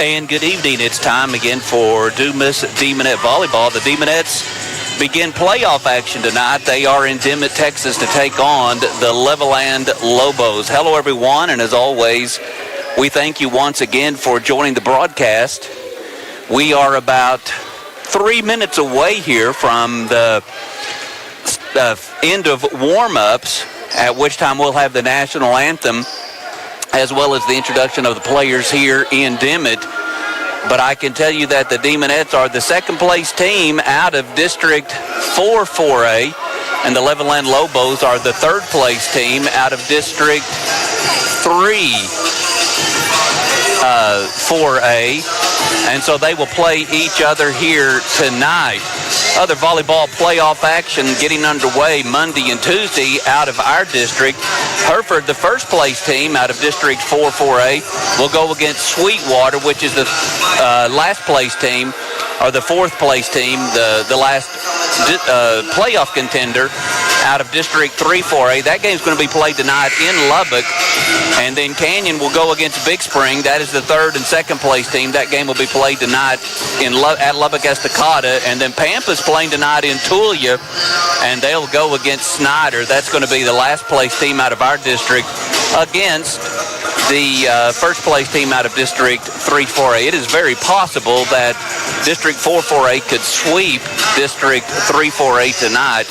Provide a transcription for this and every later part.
And good evening. It's time again for Dumas Demonette Volleyball. The Demonettes begin playoff action tonight. They are in Dimmitt, Texas to take on the Levelland Lobos. Hello, everyone, and as always, we thank you once again for joining the broadcast. We are about 3 minutes away here from the end of warm-ups, at which time we'll have the national anthem as well as the introduction of the players here in Dimmitt. But I can tell you that the Demonettes are the second-place team out of District 4 4A, and the Levelland Lobos are the third-place team out of District 3 4A. And so they will play each other here tonight. Other volleyball playoff action getting underway Monday and Tuesday out of our district. Hereford, the first-place team out of District 4 4A, will go against Sweetwater, which is the last-place team, or the fourth-place team, the last playoff contender out of District 3 4A. That game's going to be played tonight in Lubbock. And then Canyon will go against Big Spring. That is the third and second-place team. That game will be played tonight at Lubbock Estacada. And then Pampa's playing tonight in Tulia, and they'll go against Snyder. That's going to be the last-place team out of our district against the first-place team out of District 3 4A. It is very possible that District 4 4A could sweep District 3 4A tonight,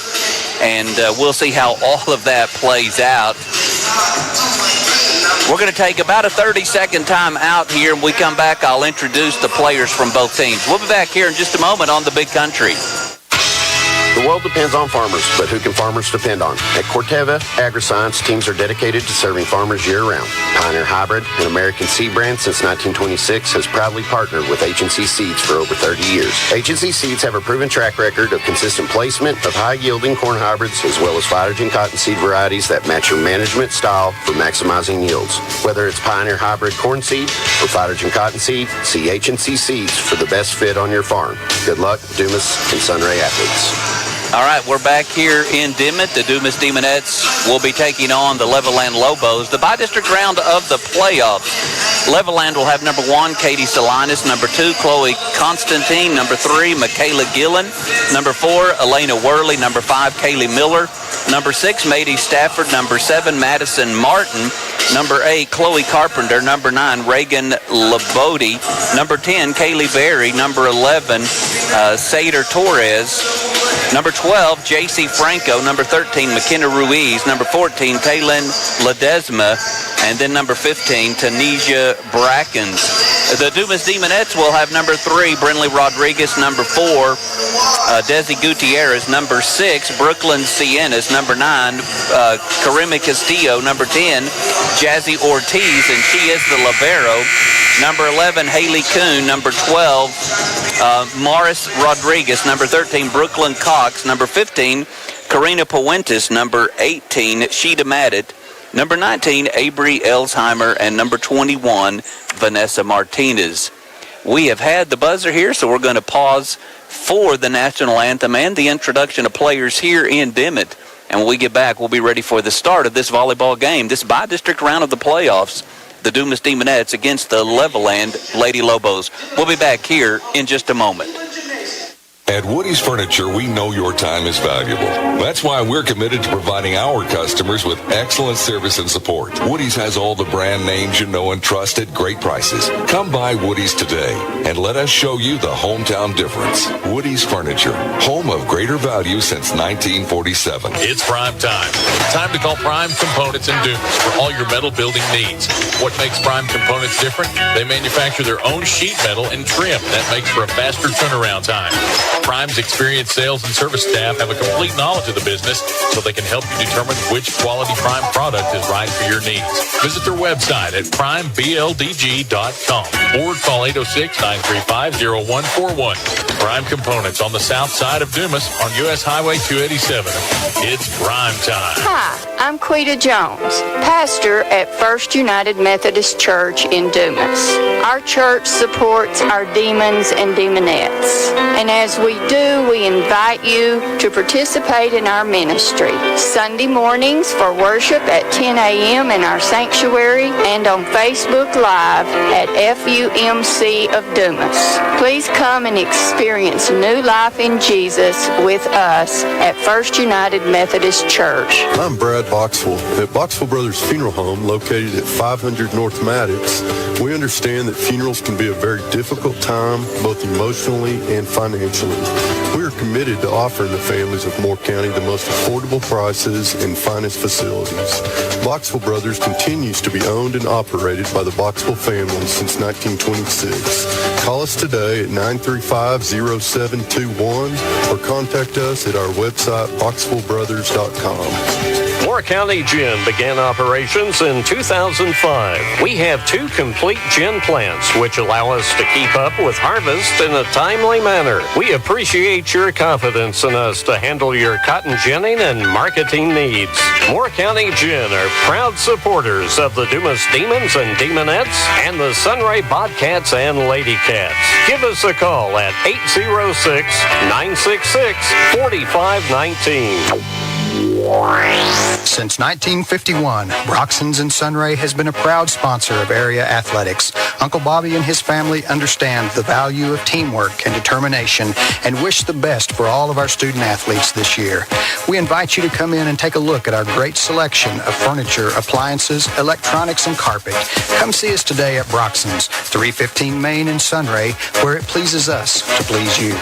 and we'll see how all of that plays out. We're going to take about a 30-second time out here, and when we come back, I'll introduce the players from both teams. We'll be back here in just a moment on the Big Country. The world depends on farmers, but who can farmers depend on? At Corteva AgriScience, teams are dedicated to serving farmers year-round. Pioneer Hybrid, an American seed brand since 1926, has proudly partnered with H&C Seeds for over 30 years. H&C Seeds have a proven track record of consistent placement of high-yielding corn hybrids, as well as phytogen cottonseed varieties that match your management style for maximizing yields. Whether it's Pioneer Hybrid corn seed or phytogen cottonseed, see H&C Seeds for the best fit on your farm. Good luck, Dumas and Sunray athletes. All right, we're back here in Dimmitt. The Dumas Demonettes will be taking on the Levelland Lobos. The bi-district round of the playoffs. Levelland will have number 1, Katie Salinas. Number 2, Chloe Constantine. Number 3, Michaela Gillen. Number 4, Elena Worley. Number 5, Kaylee Miller. Number 6, Mady Stafford. Number 7, Madison Martin. Number 8, Chloe Carpenter. Number 9, Reagan Labode. Number 10, Kaylee Berry. Number 11, Sader Torres. Number 12, J.C. Franco. Number 13, McKenna Ruiz. Number 14, Taylin Ledesma. And then number 15, Tanisha Brackens. The Dumas Demonettes will have number 3, Brinley Rodriguez. Number 4, Desi Gutierrez. Number 6, Brooklyn Sienas. Number 9, Karima Castillo. Number 10, Jazzy Ortiz, and she is the libero. Number 11, Haley Kuhn. Number 12, Morris Rodriguez. Number 13, Brooklyn Cox. Number 15, Karina Puentes. Number 18, Sheeta Maddet. Number 19, Avery Elsheimer. And number 21, Vanessa Martinez. We have had the buzzer here, so we're going to pause for the national anthem and the introduction of players here in Dimmitt. And when we get back, we'll be ready for the start of this volleyball game, this bi-district round of the playoffs. The Dumas Demonettes against the Levelland Lady Lobos. We'll be back here in just a moment. At Woody's Furniture, we know your time is valuable. That's why we're committed to providing our customers with excellent service and support. Woody's has all the brand names you know and trust at great prices. Come by Woody's today and let us show you the hometown difference. Woody's Furniture, home of greater value since 1947. It's prime time. Time to call Prime Components in Dumas for all your metal building needs. What makes Prime Components different? They manufacture their own sheet metal and trim. That makes for a faster turnaround time. Prime's experienced sales and service staff have a complete knowledge of the business, so they can help you determine which quality Prime product is right for your needs. Visit their website at primebldg.com or call 806-935-0141. Prime Components on the south side of Dumas on U.S. Highway 287. It's prime time. Hi, I'm Quita Jones, pastor at First United Methodist Church in Dumas. Our church supports our demons and demonettes. And as we we do, we invite you to participate in our ministry. Sunday mornings for worship at 10 a.m. in our sanctuary and on Facebook Live at FUMC of Dumas. Please come and experience new life in Jesus with us at First United Methodist Church. I'm Brad Boxwell. At Boxwell Brothers Funeral Home, located at 500 North Maddox, we understand that funerals can be a very difficult time, both emotionally and financially. We are committed to offering the families of Moore County the most affordable prices and finest facilities. Boxwell Brothers continues to be owned and operated by the Boxwell family since 1926. Call us today at 935-0721 or contact us at our website, boxwellbrothers.com. Moore County Gin began operations in 2005. We have 2 complete gin plants, which allow us to keep up with harvest in a timely manner. We appreciate your confidence in us to handle your cotton ginning and marketing needs. Moore County Gin are proud supporters of the Dumas Demons and Demonettes and the Sunray Bobcats and Lady Cats. Give us a call at 806-966-4519. Since 1951, Broxton's and Sunray has been a proud sponsor of area athletics. Uncle Bobby and his family understand the value of teamwork and determination and wish the best for all of our student athletes this year. We invite you to come in and take a look at our great selection of furniture, appliances, electronics, and carpet. Come see us today at Broxton's, 315 Main in Sunray, where it pleases us to please you.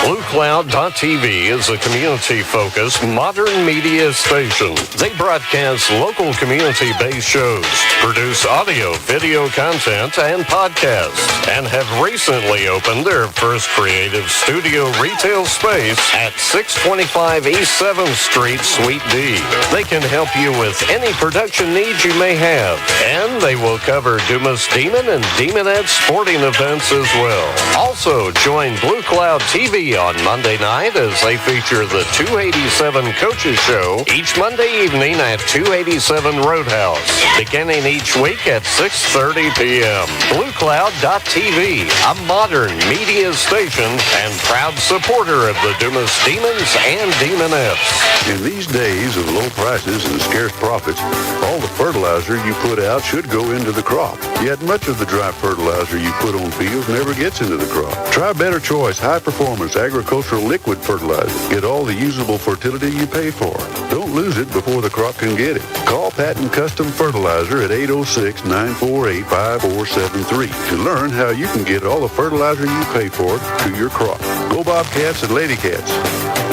BlueCloud.tv is a community-focused modern media station. They broadcast local community-based shows, produce audio, video content, and podcasts, and have recently opened their first creative studio retail space at 625 East 7th Street, Suite D. They can help you with any production needs you may have, and they will cover Dumas Demon and Demonette sporting events as well. Also, join Blue Cloud TV on Monday night as they feature the 287 Coaches Show each Monday evening at 287 Roadhouse, beginning each week at 6:30 p.m. BlueCloud.tv, a modern media station and proud supporter of the Dumas Demons and Demonettes. In these days of low prices and scarce profits, all the fertilizer you put out should go into the crop. Yet much of the dry fertilizer you put on fields never gets into the crop. Try Better Choice High Performance Agricultural Liquid Fertilizer. Get all the usable fertility you pay for. Don't lose it before the crop can get it. Call Patton Custom Fertilizer at 806-948-5473 to learn how you can get all the fertilizer you pay for to your crop. Go Bobcats and Lady Cats.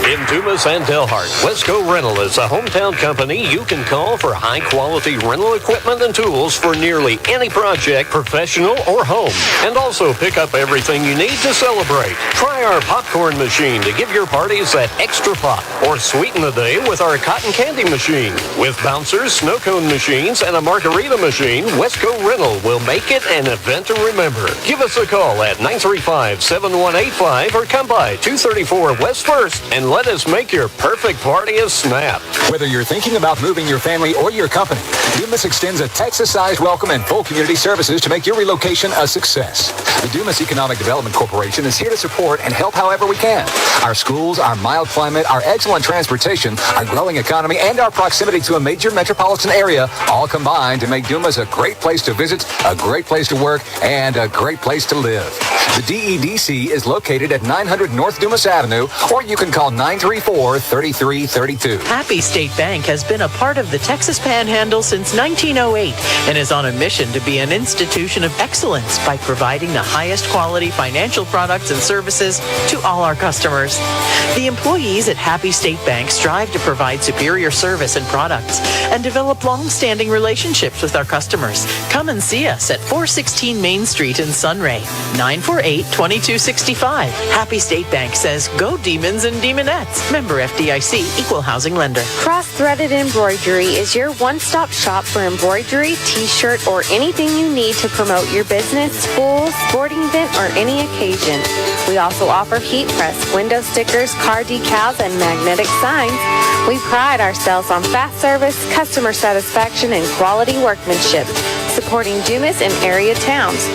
In Dumas and Delhart, Wesco Rental is a hometown company you can call for high-quality rental equipment and tools for nearly any project, professional or home. And also pick up everything you need to celebrate. Try our popcorn machine to give your parties that extra pop, or sweeten the day with our cotton candy machine. With bouncers, snow cone machines, and a margarita machine, Wesco Rental will make it an event to remember. Give us a call at 935-7185 or come by 234 West 1st and let us make your perfect party a snap. Whether you're thinking about moving your family or your company, Dumas extends a Texas-sized welcome and full community services to make your relocation a success. The Dumas Economic Development Corporation is here to support and help however we can. Our schools, our mild climate, our excellent transportation, our growing economy, and our proximity to a major metropolitan area all combine to make Dumas a great place to visit, a great place to work, and a great place to live. The DEDC is located at 900 North Dumas Avenue, or you can call 934-3332. Happy State Bank has been a part of the Texas Panhandle since 1908 and is on a mission to be an institution of excellence by providing the highest quality financial products and services to all our customers. The employees at Happy State Bank strive to provide superior service and products and develop long-standing relationships with our customers. Come and see us at 416 Main Street in Sunray, 948-2265. Happy State Bank says, go Demons and Demonettes. Member FDIC, Equal Housing Lender. Cross-Threaded Embroidery is your one-stop shop for embroidery, t-shirt, or anything you need to promote your business, school, sporting event, or any occasion. We also offer heat press, window stickers, car decals, and magnetic signs. We pride ourselves on fast service, customer satisfaction, and quality workmanship, supporting Dumas and area towns.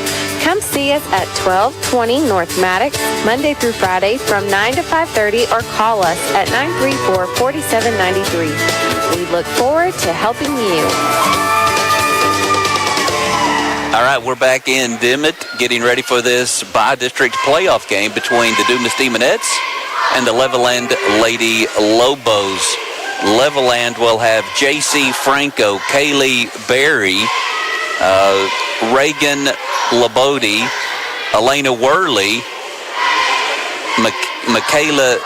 Come see us at 1220 North Maddox, Monday through Friday from 9 to 5:30, or call us at 934-4793. We look forward to helping you. All right, we're back in Dimmitt, getting ready for this by-district playoff game between the Dumas Demonettes and the Levelland Lady Lobos. Levelland will have J.C. Franco, Kaylee Berry, Reagan Labode, Elena Worley, Michaela,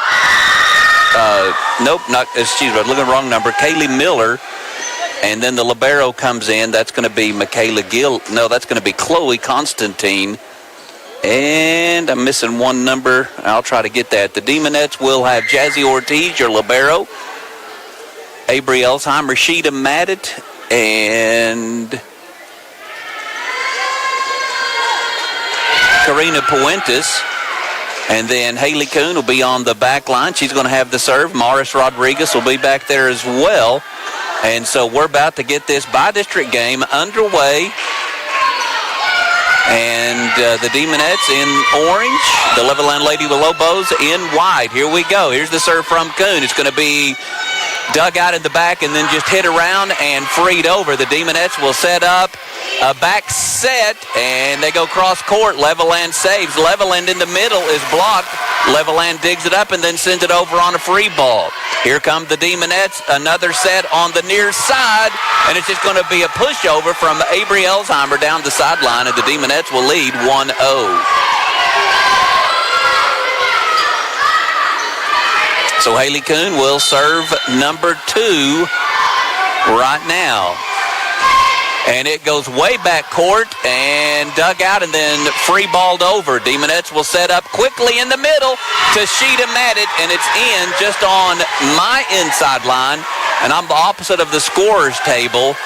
I'm looking at the wrong number, Kaylee Miller, and then the libero comes in. That's going to be Michaela that's going to be Chloe Constantine, and I'm missing one number. I'll try to get that. The Demonettes will have Jazzy Ortiz, your libero, Avery Elsheimer, Sheeta Maddet, and Karina Puentes. And then Haley Kuhn will be on the back line. She's going to have the serve. Morris Rodriguez will be back there as well. And so we're about to get this by-district game underway. And the Demonettes in orange, the Levelland Lady Lobos in white. Here we go. Here's the serve from Kuhn. It's going to be dug out in the back and then just hit around and freed over. The Demonettes will set up a back set, and they go cross court. Levelland saves. Levelland in the middle is blocked. Levelland digs it up and then sends it over on a free ball. Here come the Demonettes, another set on the near side, and it's just going to be a pushover from Avery Elsheimer down the sideline, and the Demonettes will lead 1-0. So Haley Kuhn will serve number 2 right now. And it goes way back court and dug out and then free balled over. Demonettes will set up quickly in the middle to Sheeta Maddet, and it's in just on my inside line. And I'm the opposite of the scorer's table.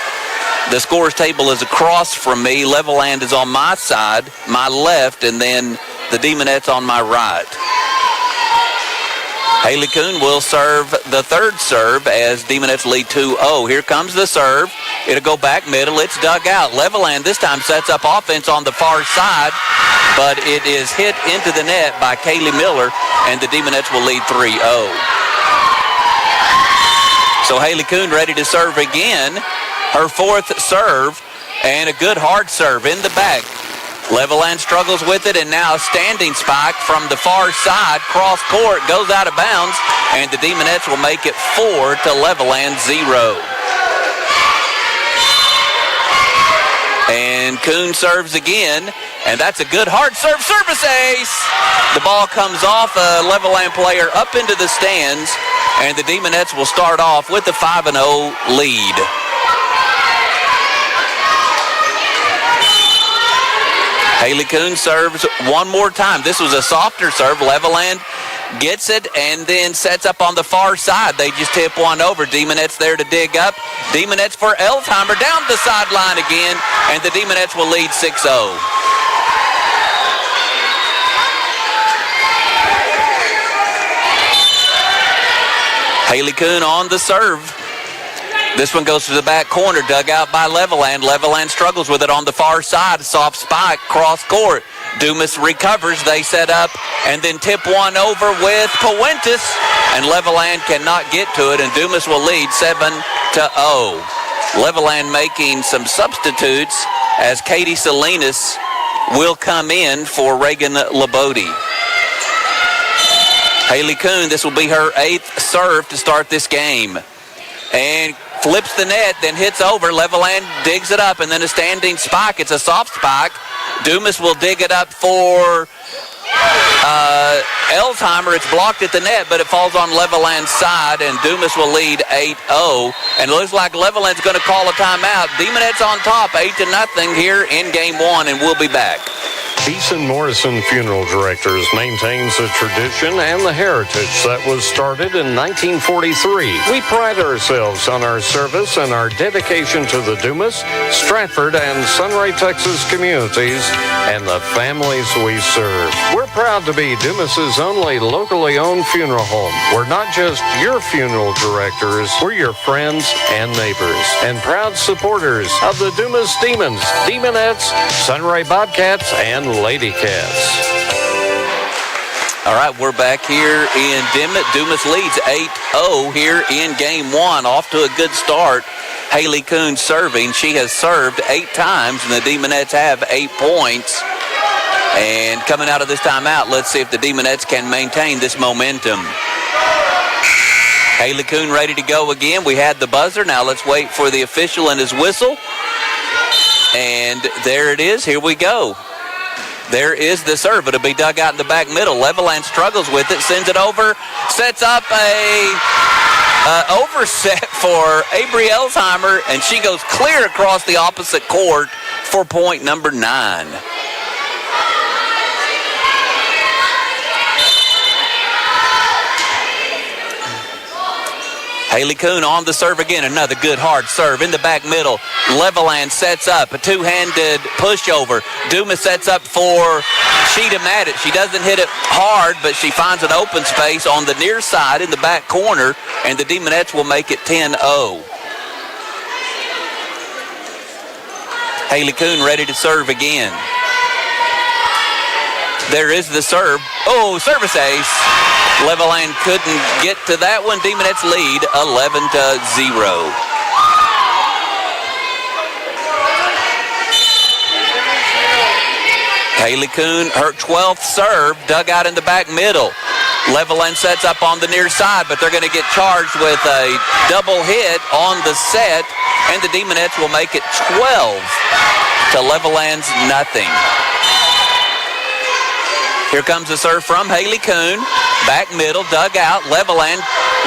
The scorer's table is across from me. Levelland is on my side, my left, and then the Demonettes on my right. Haley Kuhn will serve the third serve as Demonettes lead 2-0. Here comes the serve. It'll go back middle. It's dug out. Levelland this time sets up offense on the far side, but it is hit into the net by Kaylee Miller, and the Demonettes will lead 3-0. So Haley Kuhn ready to serve again. Her fourth serve, and a good hard serve in the back. Levelland struggles with it, and now a standing spike from the far side. Cross court, goes out of bounds, and the Demonettes will make it 4 to Levelland 0. And Kuhn serves again, and that's a good hard serve. Service ace! The ball comes off a Levelland player up into the stands, and the Demonettes will start off with a 5-0 lead. Haley Kuhn serves one more time. This was a softer serve. Levelland gets it and then sets up on the far side. They just tip one over. Demonettes there to dig up. Demonettes for Elsheimer down the sideline again, and the Demonettes will lead 6-0. Haley Kuhn on the serve. This one goes to the back corner, dug out by Levelland. Levelland struggles with it on the far side. Soft spike, cross court. Dumas recovers. They set up and then tip one over with Puentes. And Levelland cannot get to it, and Dumas will lead 7-0. Levelland making some substitutes as Katie Salinas will come in for Reagan Labode. Haley Kuhn, this will be her 8th serve to start this game. And flips the net, then hits over. Levelland digs it up, and then a standing spike. It's a soft spike. Dumas will dig it up for Elsheimer. It's blocked at the net, but it falls on Levelland's side, and Dumas will lead 8-0. And it looks like Levelland's going to call a timeout. Demonettes on top, 8-0 here in game 1, and we'll be back. Beeson Morrison Funeral Directors maintains the tradition and the heritage that was started in 1943. We pride ourselves on our service and our dedication to the Dumas, Stratford, and Sunray, Texas communities and the families we serve. We're proud to be Dumas's only locally owned funeral home. We're not just your funeral directors, we're your friends and neighbors, and proud supporters of the Dumas Demons, Demonettes, Sunray Bobcats, and Lady Cats. All right, we're back here in Dimmitt. Dumas leads 8-0 here in game one. Off to a good start. Haley Kuhn serving. She has served 8 times, and the Demonettes have 8 points. And coming out of this timeout, let's see if the Demonettes can maintain this momentum. Haley Kuhn ready to go again. We had the buzzer. Now let's wait for the official and his whistle. And there it is. Here we go. There is the serve. It'll be dug out in the back middle. Levelland struggles with it, sends it over, sets up a overset for Avery Elsheimer, and she goes clear across the opposite court for point number 9. Haley Kuhn on the serve again. Another good hard serve in the back middle. Levelland sets up a two-handed pushover. Dumas sets up for Sheeta Maddox. She doesn't hit it hard, but she finds an open space on the near side in the back corner, and the Demonettes will make it 10-0. Haley Kuhn ready to serve again. There is the serve. Oh, service ace. Levelland couldn't get to that one. Demonettes lead 11-0. Haley Kuhn, her 12th serve, dug out in the back middle. Levelland sets up on the near side, but they're going to get charged with a double hit on the set, and the Demonettes will make it 12 to Levelland's nothing. Here comes the serve from Haley Kuhn. Back middle, dug out. Levelland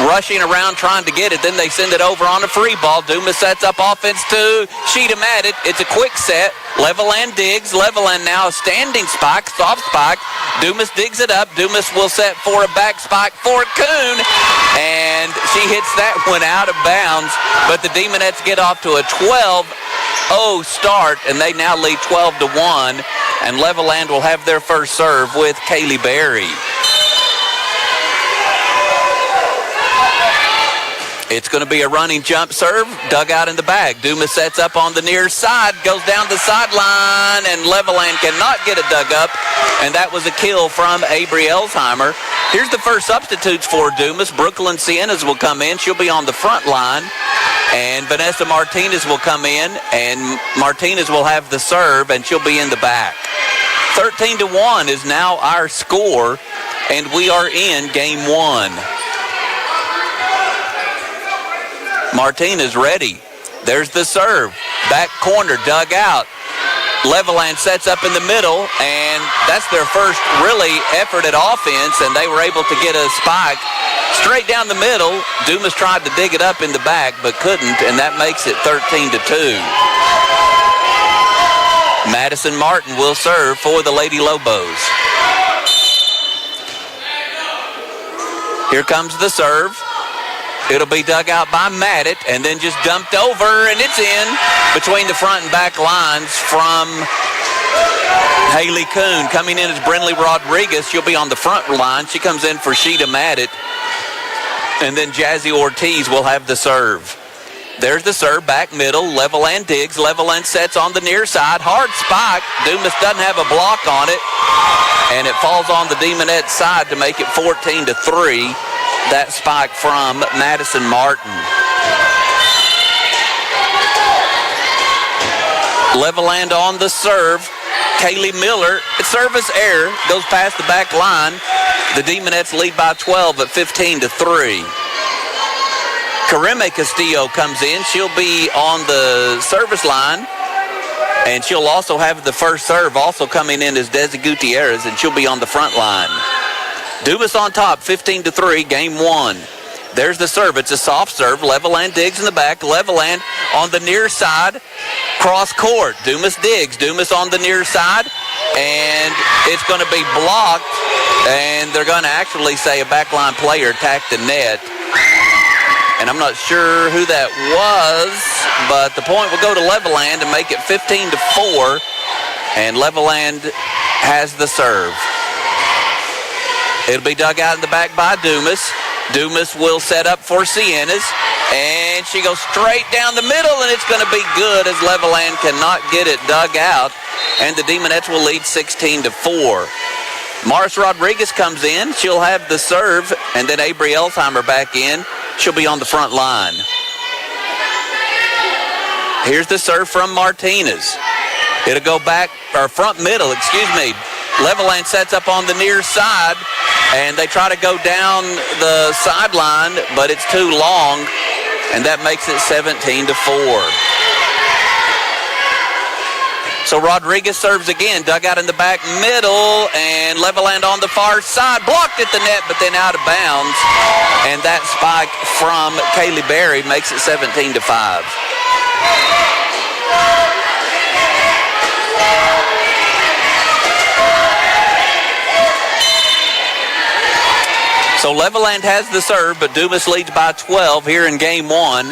rushing around trying to get it. Then they send it over on a free ball. Dumas sets up offense to Sheeta Maddox. It's a quick set. Levelland digs. Levelland now a standing spike, soft spike. Dumas digs it up. Dumas will set for a back spike for Kuhn. And she hits that one out of bounds. But the Demonettes get off to a 12-0 start, and they now lead 12-1. And Levelland will have their first serve with Kaylee Berry. It's going to be a running jump serve, dug out in the bag. Dumas sets up on the near side, goes down the sideline, and Levelland cannot get it dug up, and that was a kill from Avery Elsheimer. Here's the first substitutes for Dumas. Brooklyn Siennas will come in. She'll be on the front line, and Vanessa Martinez will come in, and Martinez will have the serve, and she'll be in the back. 13-1 is now our score, and we are in game one. Martinez ready. There's the serve. Back corner, dug out. Levelland sets up in the middle, and that's their first really effort at offense, and they were able to get a spike straight down the middle. Dumas tried to dig it up in the back, but couldn't, and that makes it 13-2. Madison Martin will serve for the Lady Lobos. Here comes the serve. It'll be dug out by Maddox and then just dumped over, and it's in between the front and back lines from Haley Kuhn. Coming in is Brinley Rodriguez. She'll be on the front line. She comes in for Sheeta Maddox. And then Jazzy Ortiz will have the serve. There's the serve, back middle. Levelland digs. Levelland sets on the near side. Hard spike. Dumas doesn't have a block on it. And it falls on the Demonettes side to make it 14-3. That spike from Madison Martin. Levelland on the serve. Kaylee Miller, service error, goes past the back line. The Demonettes lead by 12 at 15-3. Karime Castillo comes in. She'll be on the service line, and she'll also have the first serve. Also coming in is Desi Gutierrez, and she'll be on the front line. Dumas on top, 15-3, game one. There's the serve. It's a soft serve. Levelland digs in the back. Levelland on the near side, cross court. Dumas digs. Dumas on the near side, and it's going to be blocked, and they're going to actually say a backline player attacked the net. And I'm not sure who that was, but the point will go to Levelland and make it 15-4, and Levelland has the serve. It'll be dug out in the back by Dumas. Dumas will set up for Sienna's, and she goes straight down the middle, and it's going to be good as Levelland cannot get it dug out, and the Demonettes will lead 16-4. Morris Rodriguez comes in. She'll have the serve, and then Avery Elsheimer back in. She'll be on the front line. Here's the serve from Martinez. It'll go back, or front middle, Levelland sets up on the near side, and they try to go down the sideline, but it's too long, and that makes it 17-4. So Rodriguez serves again, dug out in the back middle, and Levelland on the far side, blocked at the net, but then out of bounds, and that spike from Kaylee Berry makes it 17-5. So Levelland has the serve, but Dumas leads by 12 here in game one.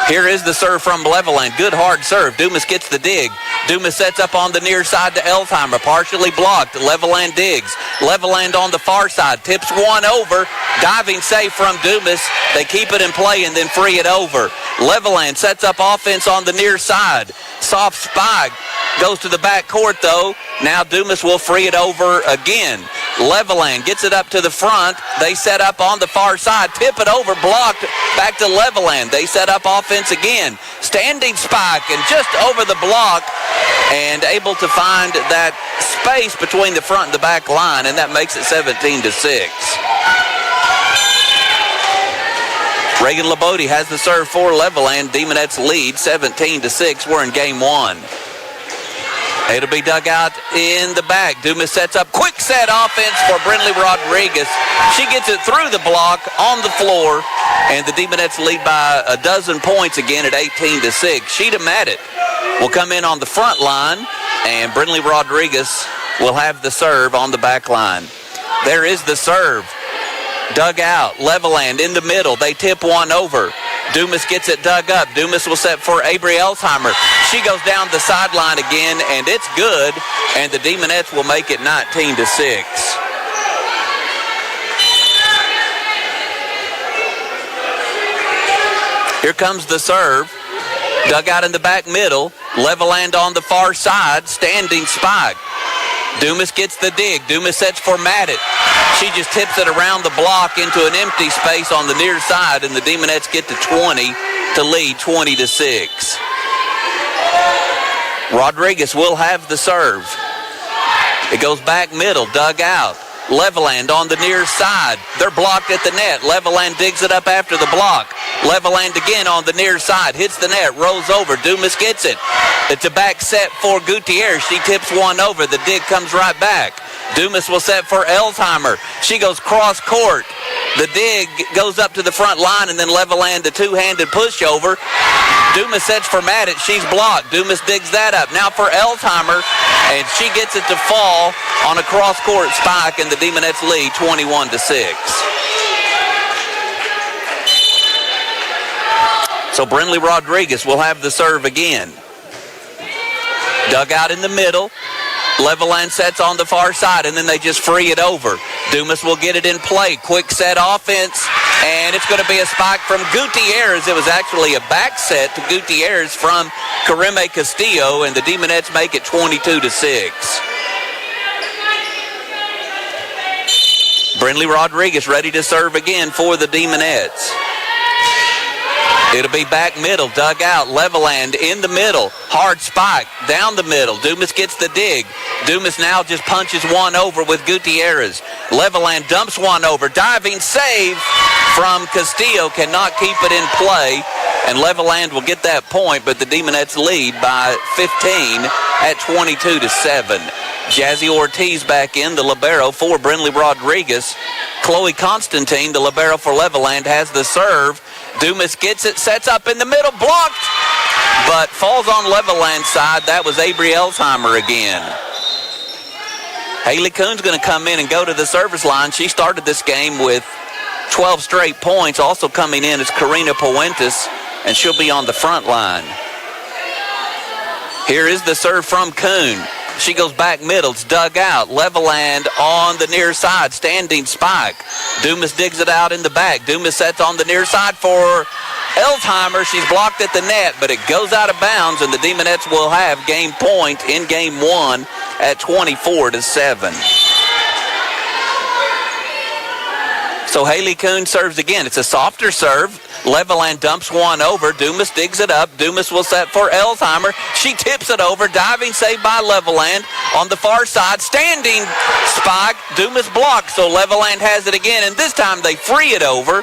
Here is the serve from Levelland. Good hard serve. Dumas gets the dig. Dumas sets up on the near side to Elsheimer. Partially blocked. Levelland digs. Levelland on the far side. Tips one over. Diving save from Dumas. They keep it in play and then free it over. Levelland sets up offense on the near side. Soft spike. Goes to the back court, though. Now Dumas will free it over again. Levelland gets it up to the front. They set up on the far side. Tip it over, blocked. Back to Levelland. They set up offense again. Standing spike and just over the block and able to find that space between the front and the back line, and that makes it 17-6. Reagan Labode has the serve for Levelland. Demonettes lead 17-6. We're in game one. It'll be dug out in the back. Dumas sets up quick set offense for Brindley Rodriguez. She gets it through the block on the floor, and the Demonettes lead by a dozen points again at 18-6. Sheeta Maddox will come in on the front line, and Brindley Rodriguez will have the serve on the back line. There is the serve. Dug out. Levelland in the middle. They tip one over. Dumas gets it dug up. Dumas will set for Avery Elsheimer. She goes down the sideline again, and it's good, and the Demonettes will make it 19-6. Here comes the serve. Dug out in the back middle. Levelland on the far side. Standing spike. Dumas gets the dig. Dumas sets for Maddox. She just tips it around the block into an empty space on the near side, and the Demonettes get to 20 to lead 20-6. Rodriguez will have the serve. It goes back middle, dug out. Levelland on the near side. They're blocked at the net. Levelland digs it up after the block. Levelland again on the near side. Hits the net. Rolls over. Dumas gets it. It's a back set for Gutierrez. She tips one over. The dig comes right back. Dumas will set for Elsheimer. She goes cross court. The dig goes up to the front line, and then Levelland, the two-handed pushover. Dumas sets for Maddox. She's blocked. Dumas digs that up. Now for Elsheimer, and she gets it to fall on a cross-court spike, and the Demonettes lead 21-6. So Brindley Rodriguez will have the serve again. Dug out in the middle. Levelland sets on the far side, and then they just free it over. Dumas will get it in play. Quick set offense, and it's going to be a spike from Gutierrez. It was actually a back set to Gutierrez from Karime Castillo, and the Demonettes make it 22-6. Brindley Rodriguez ready to serve again for the Demonettes. It'll be back middle, dug out. Levelland in the middle. Hard spike down the middle. Dumas gets the dig. Dumas now just punches one over with Gutierrez. Levelland dumps one over. Diving save from Castillo. Cannot keep it in play. And Levelland will get that point, but the Demonettes lead by 15 at 22-7. Jazzy Ortiz back in, the libero for Brindley Rodriguez. Chloe Constantine, the libero for Levelland, has the serve. Dumas gets it, sets up in the middle, blocked, but falls on Levelland's side. That was Avery Elsheimer again. Haley Kuhn's going to come in and go to the service line. She started this game with 12 straight points. Also coming in is Karina Puentes, and she'll be on the front line. Here is the serve from Kuhn. She goes back middle. It's dug out. Levelland on the near side. Standing spike. Dumas digs it out in the back. Dumas sets on the near side for Elsheimer. She's blocked at the net, but it goes out of bounds, and the Demonettes will have game point in game one at 24-7. So Haley Kuhn serves again. It's a softer serve. Levelland dumps one over. Dumas digs it up. Dumas will set for Elsheimer. She tips it over. Diving save by Levelland on the far side. Standing spike. Dumas blocks. So Levelland has it again, and this time they free it over.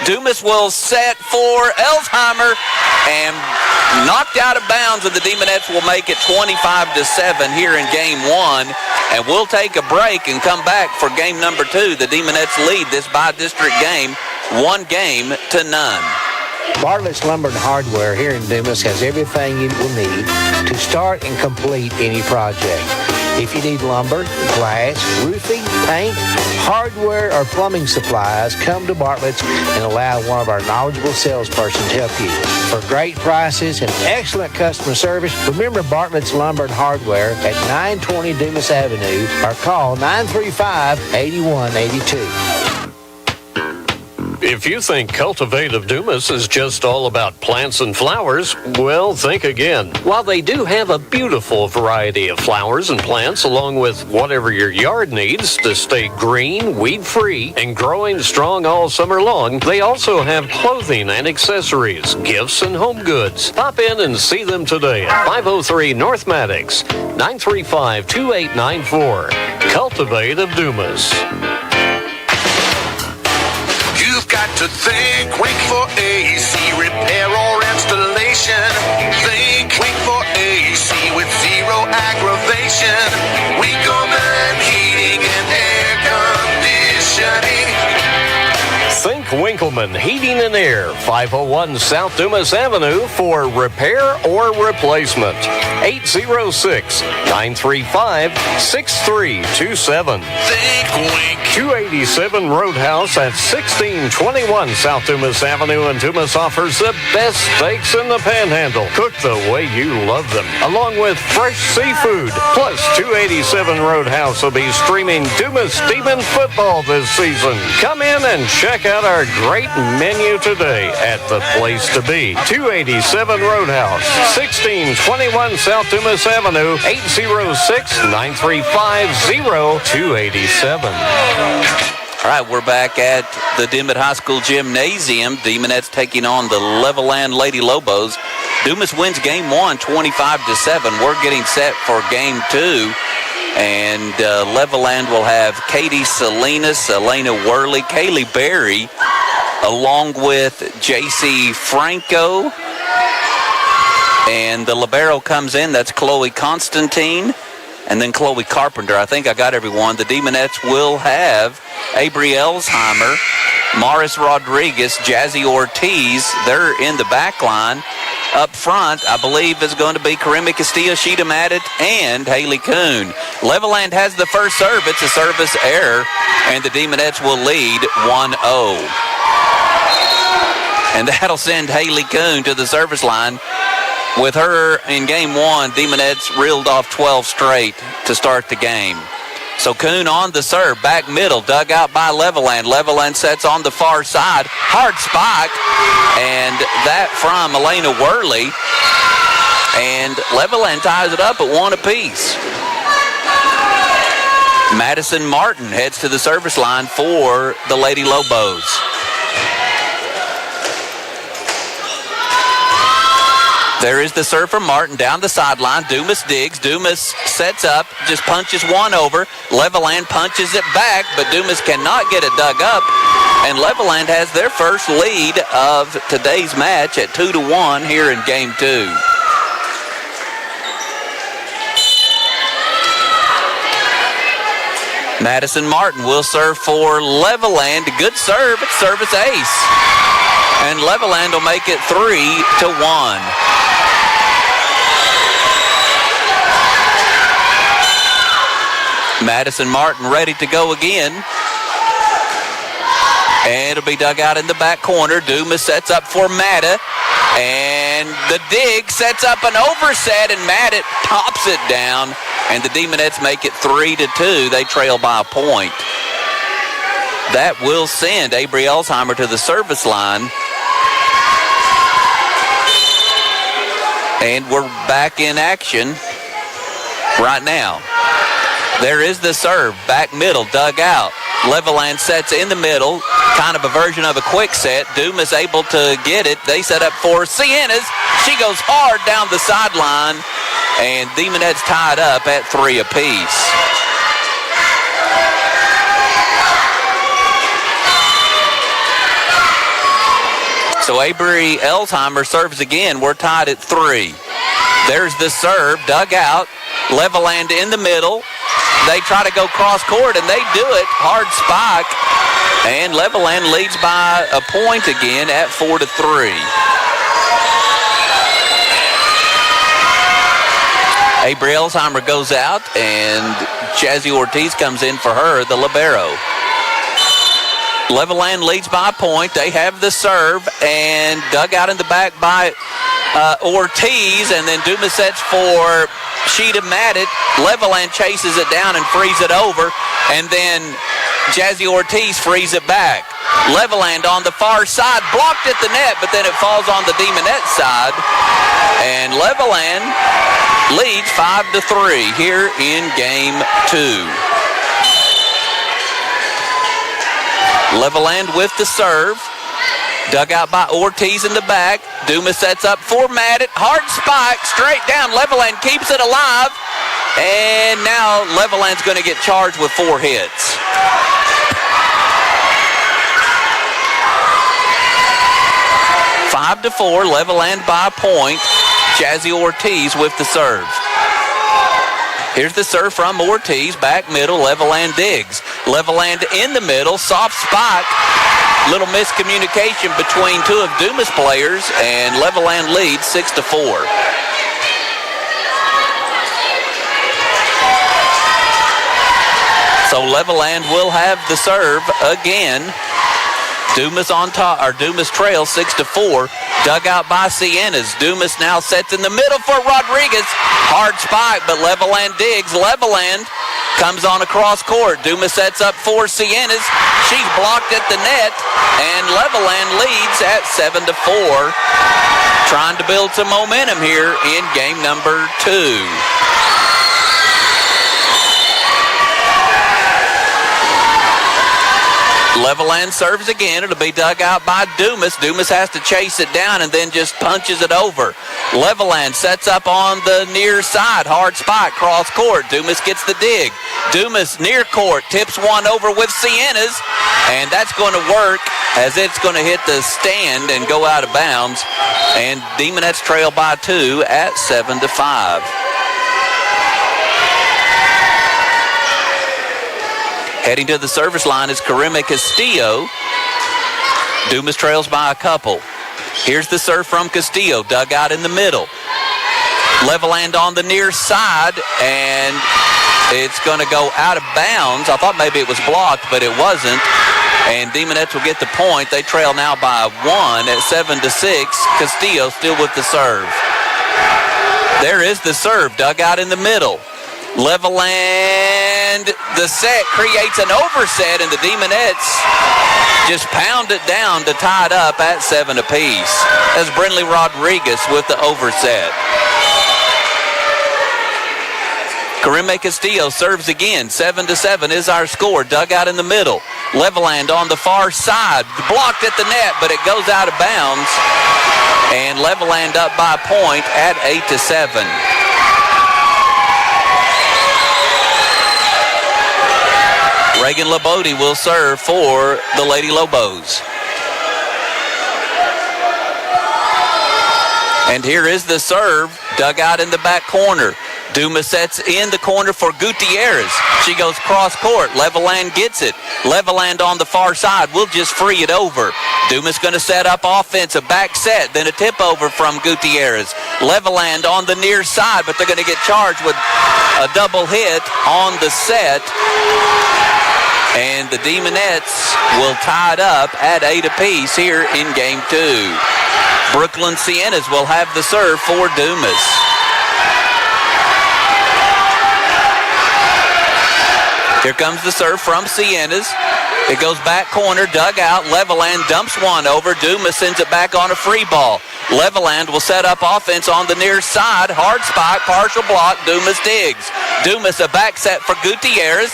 Dumas will set for Elsheimer and knocked out of bounds, and the Demonettes will make it 25-7 here in game one. And we'll take a break and come back for game number two. The Demonettes lead this by-district game 1-0. Bartlett's Lumber and Hardware here in Dumas has everything you will need to start and complete any project. If you need lumber, glass, roofing, paint, hardware, or plumbing supplies, come to Bartlett's and allow one of our knowledgeable salespersons to help you. For great prices and excellent customer service, remember Bartlett's Lumber and Hardware at 920 Dumas Avenue or call 935-8182. If you think Cultivate of Dumas is just all about plants and flowers, well, think again. While they do have a beautiful variety of flowers and plants, along with whatever your yard needs to stay green, weed-free, and growing strong all summer long, they also have clothing and accessories, gifts, and home goods. Pop in and see them today at 503 North Maddox, 935-2894. Cultivate of Dumas. You've got to think Wink for AC repair or installation. Think Wink for AC with zero aggravation. Winkleman Heating and Air Conditioning. Think Winkleman Heating and Air, 501 South Dumas Avenue for repair or replacement. 806-935-6327. Think Wink. 287 Roadhouse at 1621 South Dumas Avenue in Dumas offers the best steaks in the Panhandle, cooked the way you love them, along with fresh seafood. Plus, 287 Roadhouse will be streaming Dumas Demon football this season. Come in and check out our great menu today at the place to be. 287 Roadhouse, 1621 South Dumas Avenue, 806-935-0287. All right, we're back at the Dimmitt High School Gymnasium. Demonettes taking on the Levelland Lady Lobos. Dumas wins game one, 25-7. We're getting set for game two. And Levelland will have Katie Salinas, Elena Worley, Kaylee Berry, along with J.C. Franco. And the libero comes in. That's Chloe Constantine. And then Chloe Carpenter. I think I got everyone. The Demonettes will have Avery Elsheimer, Morris Rodriguez, Jazzy Ortiz. They're in the back line. Up front, I believe, is going to be Karima Castillo, Sheeta Maddox, and Haley Kuhn. Levelland has the first serve. It's a service error, and the Demonettes will lead 1-0. And that'll send Haley Kuhn to the service line. With her in game one, Demonettes reeled off 12 straight to start the game. So Kuhn on the serve, back middle, dug out by Levelland. Levelland sets on the far side, hard spike, and that from Elena Worley. And Levelland ties it up at one apiece. Madison Martin heads to the service line for the Lady Lobos. There is the serve from Martin down the sideline. Dumas digs. Dumas sets up, just punches one over. Levelland punches it back, but Dumas cannot get it dug up. And Levelland has their first lead of today's match at 2-1 here in game two. Madison Martin will serve for Levelland. Good serve. It's service ace. And Levelland will make it 3-1. Madison Martin ready to go again. And it'll be dug out in the back corner. Dumas sets up for Matta. And the dig sets up an overset, and Matta pops it down. And the Demonettes make it 3-2. They trail by a point. That will send Avery Elsheimer to the service line. And we're back in action right now. There is the serve. Back middle, dug out. Levelland sets in the middle, kind of a version of a quick set. Dumas able to get it. They set up for Sienna's. She goes hard down the sideline, and Demonettes tied up at 3 apiece. So Avery Elsheimer serves again. We're tied at 3. There's the serve, dug out. Levelland in the middle. They try to go cross court, and they do it. Hard spike. And Levelland leads by a point again at 4-3. Avery Elsheimer goes out, and Jazzy Ortiz comes in for her, the libero. Levelland leads by a point. They have the serve, and dug out in the back by Ortiz, and then Dumas sets for Sheeta Maddit. Levelland chases it down and frees it over, and then Jazzy Ortiz frees it back. Levelland on the far side, blocked at the net, but then it falls on the Demonette side, and Levelland leads 5-3 here in game 2. Levelland with the serve. Dug out by Ortiz in the back. Dumas sets up for Maddit. Hard spike, straight down. Levelland keeps it alive. And now Levelland's going to get charged with 4 hits. Five to 4, Levelland by a point. Jazzy Ortiz with the serve. Here's the serve from Ortiz, back middle, Levelland digs. Levelland in the middle, soft spike. Little miscommunication between 2 of Dumas players, and Levelland leads 6-4. So Levelland will have the serve again. Dumas on top, or Dumas trails 6-4. Dug out by Sienna's. Dumas now sets in the middle for Rodriguez. Hard spike, but Levelland digs. Levelland comes on across court. Dumas sets up for Sienna's. She's blocked at the net, and Levelland leads at 7-4. Trying to build some momentum here in game number 2. Levelland serves again. It'll be dug out by Dumas. Dumas has to chase it down and then just punches it over. Levelland sets up on the near side. Hard spike, cross court. Dumas gets the dig. Dumas near court, tips one over with Sienna's, and that's going to work as it's going to hit the stand and go out of bounds. And Demonettes trail by 2 at 7-5. Heading to the service line is Karime Castillo. Dumas trails by a couple. Here's the serve from Castillo, dug out in the middle. Levelland on the near side, and it's going to go out of bounds. I thought maybe it was blocked, but it wasn't. And Demonettes will get the point. They trail now by 1 at 7-6. Castillo still with the serve. There is the serve, dug out in the middle. Levelland, the set creates an overset, and the Demonettes just pound it down to tie it up at 7 apiece. That's Brinley Rodriguez with the overset. Karime Castillo serves again. 7-7 is our score. Dug out in the middle. Levelland on the far side. Blocked at the net, but it goes out of bounds. And Levelland up by a point at 8-7. Reagan Labode will serve for the Lady Lobos. And here is the serve, dug out in the back corner. Dumas sets in the corner for Gutierrez. She goes cross court. Levelland gets it. Levelland on the far side will just free it over. Dumas going to set up offense, a back set, then a tip over from Gutierrez. Levelland on the near side, but they're going to get charged with a double hit on the set. And the Demonettes will tie it up at 8 apiece here in game 2. Brooklyn Siennas will have the serve for Dumas. Here comes the serve from Siennas. It goes back corner, dug out. Levelland dumps one over. Dumas sends it back on a free ball. Levelland will set up offense on the near side. Hard spot, partial block. Dumas digs. Dumas a back set for Gutierrez.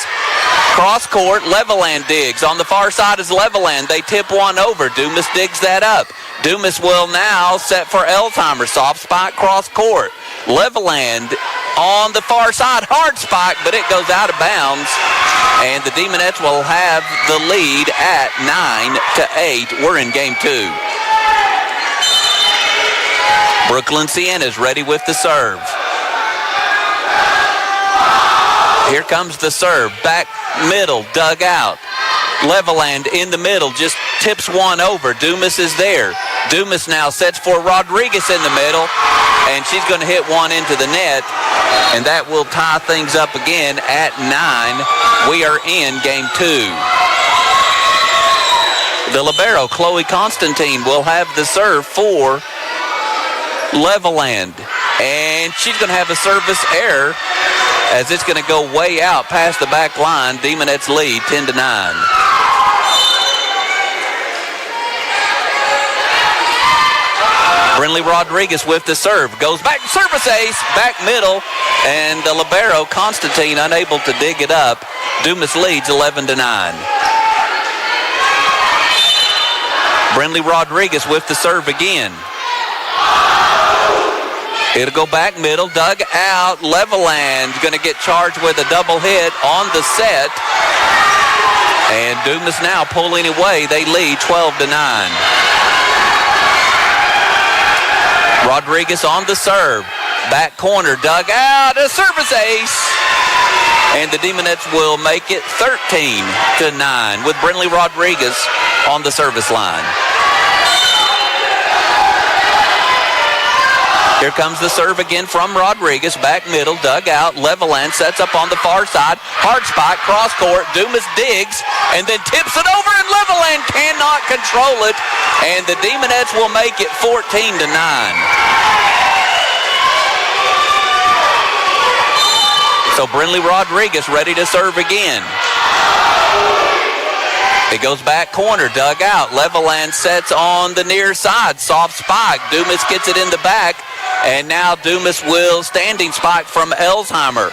Cross court, Levelland digs. On the far side is Levelland. They tip one over. Dumas digs that up. Dumas will now set for Elsheimer. Soft spot, cross court. Levelland on the far side, hard spot, but it goes out of bounds. And the Demonettes will have the lead at 9-8. We're in game 2. Brooklyn Sienna's ready with the serve. Here comes the serve. Back middle, dug out. Levelland in the middle, just tips one over. Dumas is there. Dumas now sets for Rodriguez in the middle, and she's going to hit one into the net, and that will tie things up again at 9. We are in game 2. The libero, Chloe Constantine, will have the serve for Levelland, and she's going to have a service error as it's going to go way out past the back line. Demonettes lead 10-9. Brinley Rodriguez with the serve. Goes back, service ace, back middle, and the libero, Constantine, unable to dig it up. Dumas leads 11-9. Brinley Rodriguez with the serve again. It'll go back middle, dug out. Levelland going to get charged with a double hit on the set. And Dumas now pulling away. They lead 12-9. Rodriguez on the serve. Back corner, dug out. A service ace. And the Demonettes will make it 13-9 with Brinley Rodriguez on the service line. Here comes the serve again from Rodriguez. Back middle, dug out. Levelland sets up on the far side. Hard spot, cross court. Dumas digs and then tips it over, and Levelland cannot control it. And the Demonettes will make it 14-9. So Brinley Rodriguez ready to serve again. It goes back corner, dug out. Levelland sets on the near side. Soft spike. Dumas gets it in the back. And now Dumas will standing spike from Elsheimer.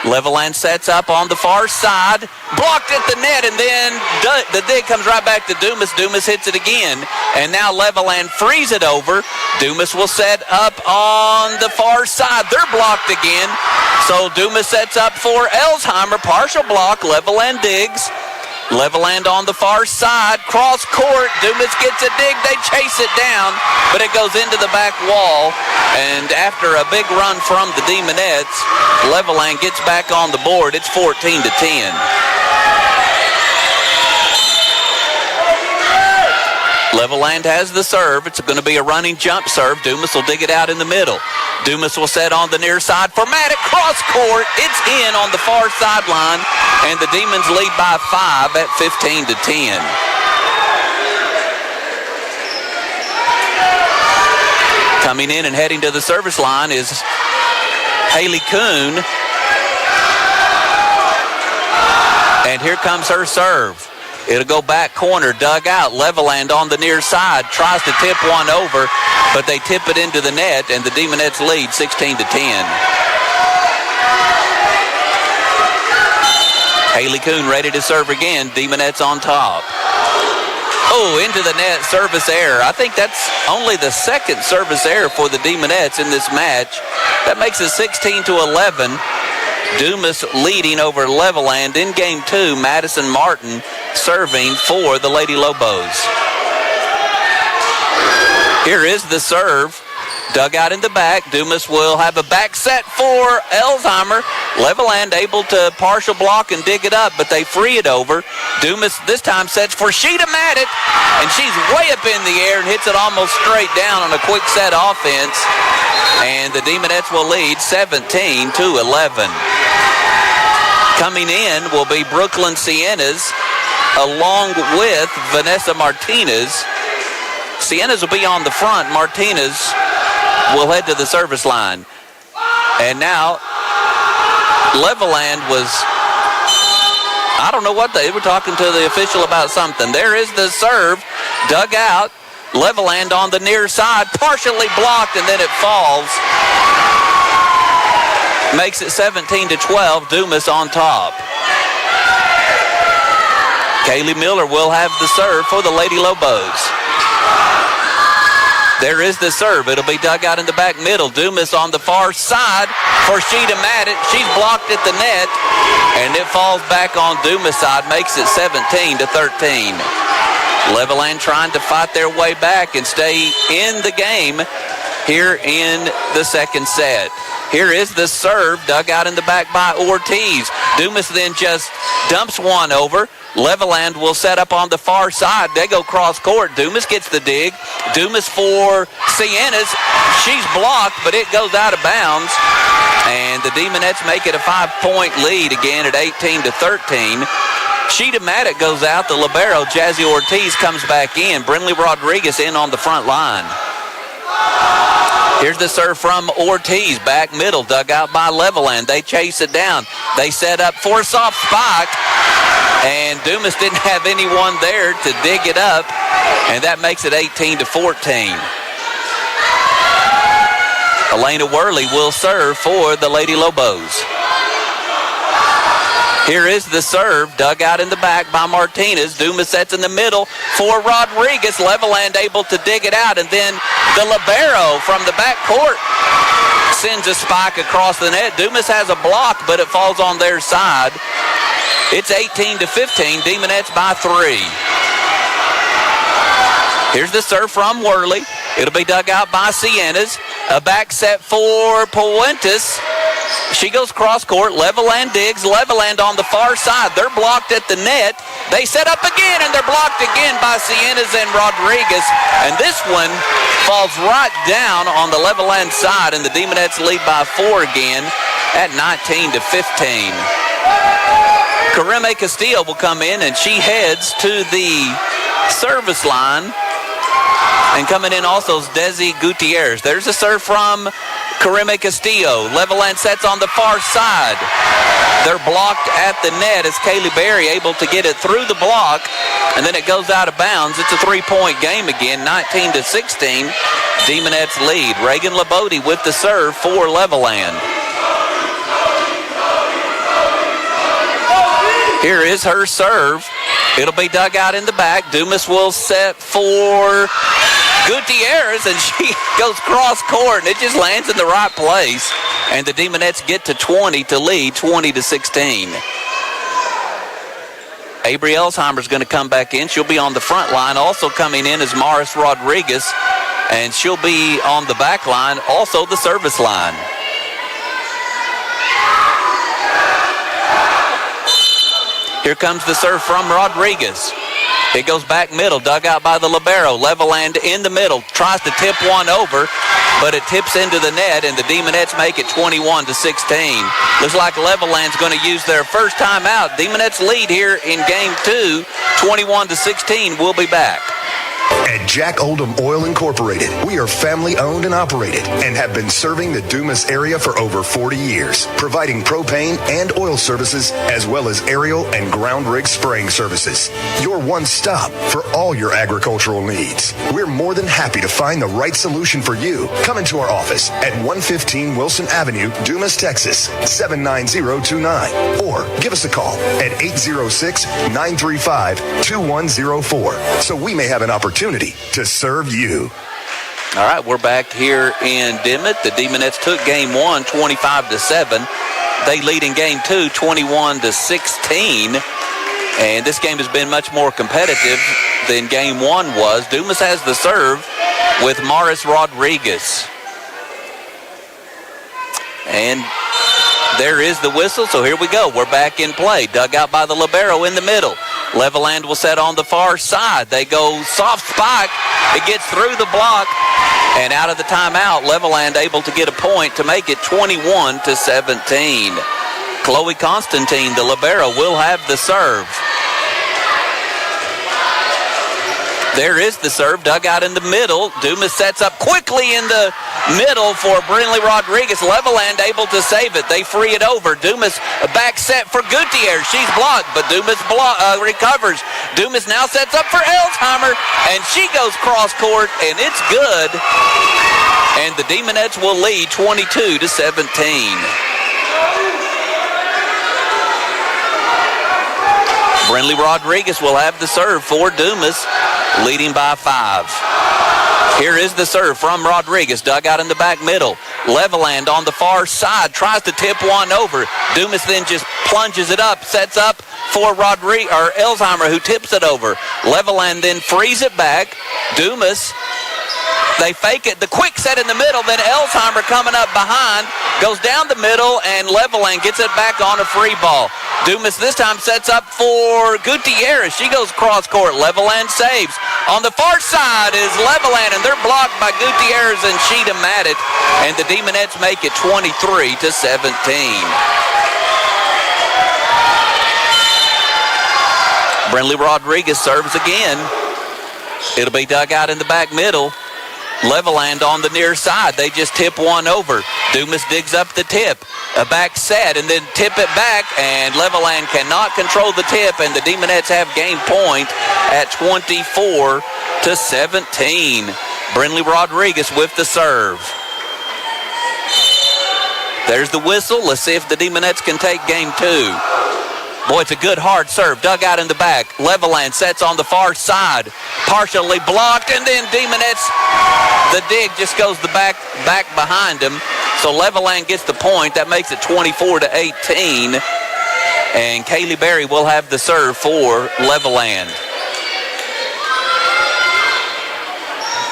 Levelland sets up on the far side. Blocked at the net, and then the dig comes right back to Dumas. Dumas hits it again. And now Levelland frees it over. Dumas will set up on the far side. They're blocked again. So Dumas sets up for Elsheimer. Partial block. Levelland digs. Levelland on the far side, cross court. Dumas gets a dig. They chase it down, but it goes into the back wall. And after a big run from the Demonettes, Levelland gets back on the board. It's 14-10. Levelland has the serve. It's going to be a running jump serve. Dumas will dig it out in the middle. Dumas will set on the near side for Maddox. Cross court. It's in on the far sideline. And the Demons lead by 5 at 15-10. Coming in and heading to the service line is Haley Kuhn. And here comes her serve. It'll go back corner, dug out. Levelland on the near side. Tries to tip one over, but they tip it into the net, and the Demonettes lead 16-10. Haley Kuhn ready to serve again. Demonettes on top. Oh, into the net, service error. I think that's only the second service error for the Demonettes in this match. That makes it 16-11. Dumas leading over Levelland in game 2. Madison Martin serving for the Lady Lobos. Here is the serve Dugout in the back. Dumas will have a back set for Elsheimer. Levelland able to partial block and dig it up, but they free it over. Dumas this time sets for Sheeta Maddox, and she's way up in the air and hits it almost straight down on a quick set offense. And the Demonettes will lead 17-11. Coming in will be Brooklyn Siennas along with Vanessa Martinez. Siennas will be on the front. Martinez will head to the service line. And now Levelland was, I don't know what they were talking to the official about something. There is the serve, dug out. Levelland on the near side, partially blocked, and then it falls. Makes it 17-12, Dumas on top. Kaylee Miller will have the serve for the Lady Lobos. There is the serve. It'll be dug out in the back middle. Dumas on the far side for Sheeta Maddox. She's blocked at the net, and it falls back on Dumas' side, makes it 17-13. Levelland trying to fight their way back and stay in the game here in the second set. Here is the serve, dug out in the back by Ortiz. Dumas then just dumps one over. Levelland will set up on the far side. They go cross court. Dumas gets the dig. Dumas for Siennas. She's blocked, but it goes out of bounds. And the Demonettes make it a 5-point lead again at 18-13. Sheeta Maddox goes out. The libero, Jazzy Ortiz, comes back in. Brinley Rodriguez in on the front line. Here's the serve from Ortiz, back middle, dug out by Levelland. They chase it down. They set up for a soft spike, and Dumas didn't have anyone there to dig it up, and that makes it 18-14. Elena Worley will serve for the Lady Lobos. Here is the serve, dug out in the back by Martinez. Dumas sets in the middle for Rodriguez. Levelland able to dig it out, and then the libero from the back court sends a spike across the net. Dumas has a block, but it falls on their side. It's 18-15, Demonettes by 3. Here's the serve from Worley. It'll be dug out by Siennas. A back set for Puentes. She goes cross court. Levelland digs. Levelland on the far side. They're blocked at the net. They set up again, and they're blocked again by Siennas and Rodriguez. And this one falls right down on the Levelland side, and the Demonettes lead by 4 again at 19-15. Karime Castillo will come in, and she heads to the service line. And coming in also is Desi Gutierrez. There's a serve from Karime Castillo. Levelland sets on the far side. They're blocked at the net as Kaylee Berry able to get it through the block, and then it goes out of bounds. It's a 3-point game again, 19-16. Demonettes lead. Reagan Labode with the serve for Levelland. Here is her serve. It'll be dug out in the back. Dumas will set for Gutierrez, and she goes cross court, and it just lands in the right place. And the Demonettes get to 20 to lead, 20-16. Avery Elsheimer's going to come back in. She'll be on the front line. Also coming in is Morris Rodriguez, and she'll be on the back line, also the service line. Here comes the serve from Rodriguez. It goes back middle, dug out by the libero. Levelland in the middle, tries to tip one over, but it tips into the net, and the Demonettes make it 21-16. Looks like Levelland's going to use their first timeout. Demonettes lead here in game 2, 21-16. We'll be back. At Jack Oldham Oil Incorporated, we are family-owned and operated and have been serving the Dumas area for over 40 years, providing propane and oil services as well as aerial and ground rig spraying services. Your one stop for all your agricultural needs. We're more than happy to find the right solution for you. Come into our office at 115 Wilson Avenue, Dumas, Texas, 79029, or give us a call at 806-935-2104 so we may have an opportunity to serve you. All right, we're back here in Dimmitt. The Demonettes took game 1, 25-7. They lead in game 2, 21-16. And this game has been much more competitive than game 1 was. Dumas has the serve with Morris Rodriguez. And there is the whistle, so here we go. We're back in play. Dug out by the libero in the middle. Levelland will set on the far side. They go soft spike. It gets through the block. And out of the timeout, Levelland able to get a point to make it 21-17. Chloe Constantine, the libero, will have the serve. There is the serve, dug out in the middle. Dumas sets up quickly in the middle for Brinley Rodriguez. Levelland able to save it. They free it over. Dumas a back set for Gutierrez. She's blocked, but Dumas recovers. Dumas now sets up for Elsheimer, and she goes cross court, and it's good. And the Demonettes will lead 22-17. Brinley Rodriguez will have the serve for Dumas, leading by 5. Here is the serve from Rodriguez, dug out in the back middle. Levelland on the far side, tries to tip one over. Dumas then just plunges it up, sets up for Elsheimer, who tips it over. Levelland then frees it back. Dumas, they fake it. The quick set in the middle, then Elsheimer coming up behind, goes down the middle, and Levelland gets it back on a free ball. Dumas this time sets up for Gutierrez. She goes cross court. Levelland saves. On the far side is Levelland, and they're blocked by Gutierrez and Sheeta Maddox, and the Demonettes make it 23-17. Brinley Rodriguez serves again. It'll be dug out in the back middle. Levelland on the near side. They just tip one over. Dumas digs up the tip. A back set and then tip it back, and Levelland cannot control the tip, and the Demonettes have game point at 24-17. Brinley Rodriguez with the serve. There's the whistle. Let's see if the Demonettes can take game 2. Boy, it's a good hard serve. Dug out in the back. Levelland sets on the far side. Partially blocked, and then Demonettes, the dig just goes the back behind him. So Levelland gets the point. That makes it 24-18. And Kaylee Berry will have the serve for Levelland.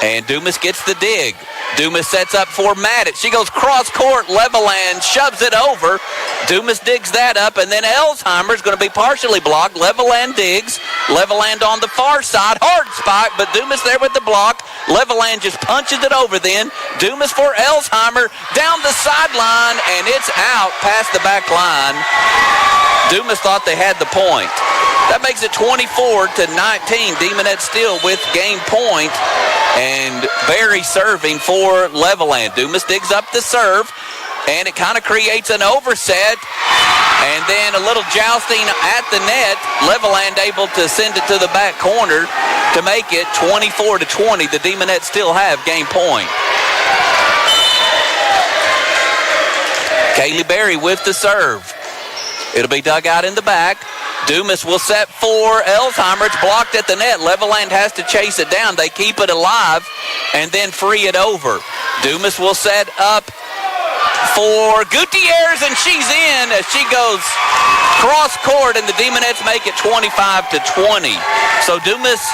And Dumas gets the dig. Dumas sets up for Maddox. She goes cross court. Levelland shoves it over. Dumas digs that up, and then Elsheimer's going to be partially blocked. Levelland digs. Levelland on the far side. Hard spike, but Dumas there with the block. Levelland just punches it over then. Dumas for Elsheimer down the sideline, and it's out past the back line. Dumas thought they had the point. That makes it 24-19. Demonettes still with game point. And Berry serving for Levelland. Dumas digs up the serve, and it kind of creates an overset. And then a little jousting at the net. Levelland able to send it to the back corner to make it 24-20. The Demonettes still have game point. Kaylee Berry with the serve. It'll be dug out in the back. Dumas will set for Elsheimer. It's blocked at the net. Levelland has to chase it down. They keep it alive and then free it over. Dumas will set up for Gutierrez, and she's in as she goes cross court, and the Demonettes make it 25-20. So Dumas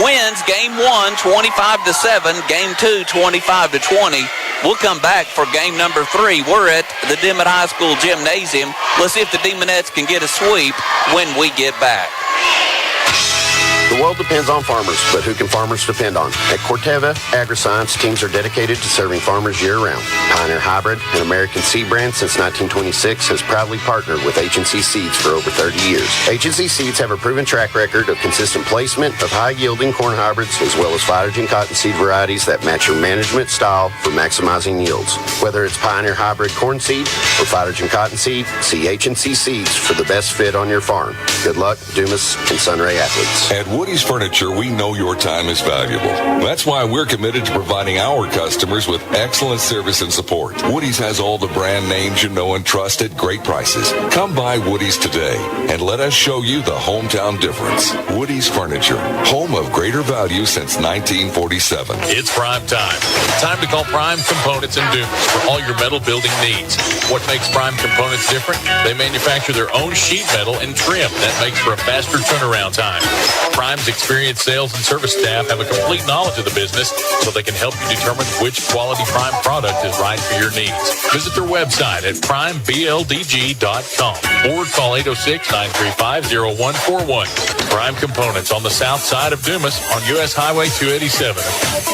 wins game 1, 25-7. Game 2, 25-20. We'll come back for game number 3. We're at the Dimmitt High School Gymnasium. Let's see if the Demonettes can get a sweep when we get back. The world depends on farmers, but who can farmers depend on? At Corteva AgriScience, teams are dedicated to serving farmers year-round. Pioneer Hybrid, an American seed brand since 1926, has proudly partnered with H&C Seeds for over 30 years. H&C Seeds have a proven track record of consistent placement of high-yielding corn hybrids, as well as phytogen cottonseed varieties that match your management style for maximizing yields. Whether it's Pioneer Hybrid corn seed or phytogen cottonseed, see H&C Seeds for the best fit on your farm. Good luck, Dumas and Sunray athletes. At Woody's Furniture, we know your time is valuable. That's why we're committed to providing our customers with excellent service and support. Woody's has all the brand names you know and trust at great prices. Come by Woody's today and let us show you the hometown difference. Woody's Furniture, home of greater value since 1947. It's prime time. Time to call Prime Components in Dumas for all your metal building needs. What makes Prime Components different? They manufacture their own sheet metal and trim. That makes for a faster turnaround time. Prime Prime's experienced sales and service staff have a complete knowledge of the business so they can help you determine which quality Prime product is right for your needs. Visit their website at primebldg.com or call 806-935-0141. Prime Components on the south side of Dumas on U.S. Highway 287.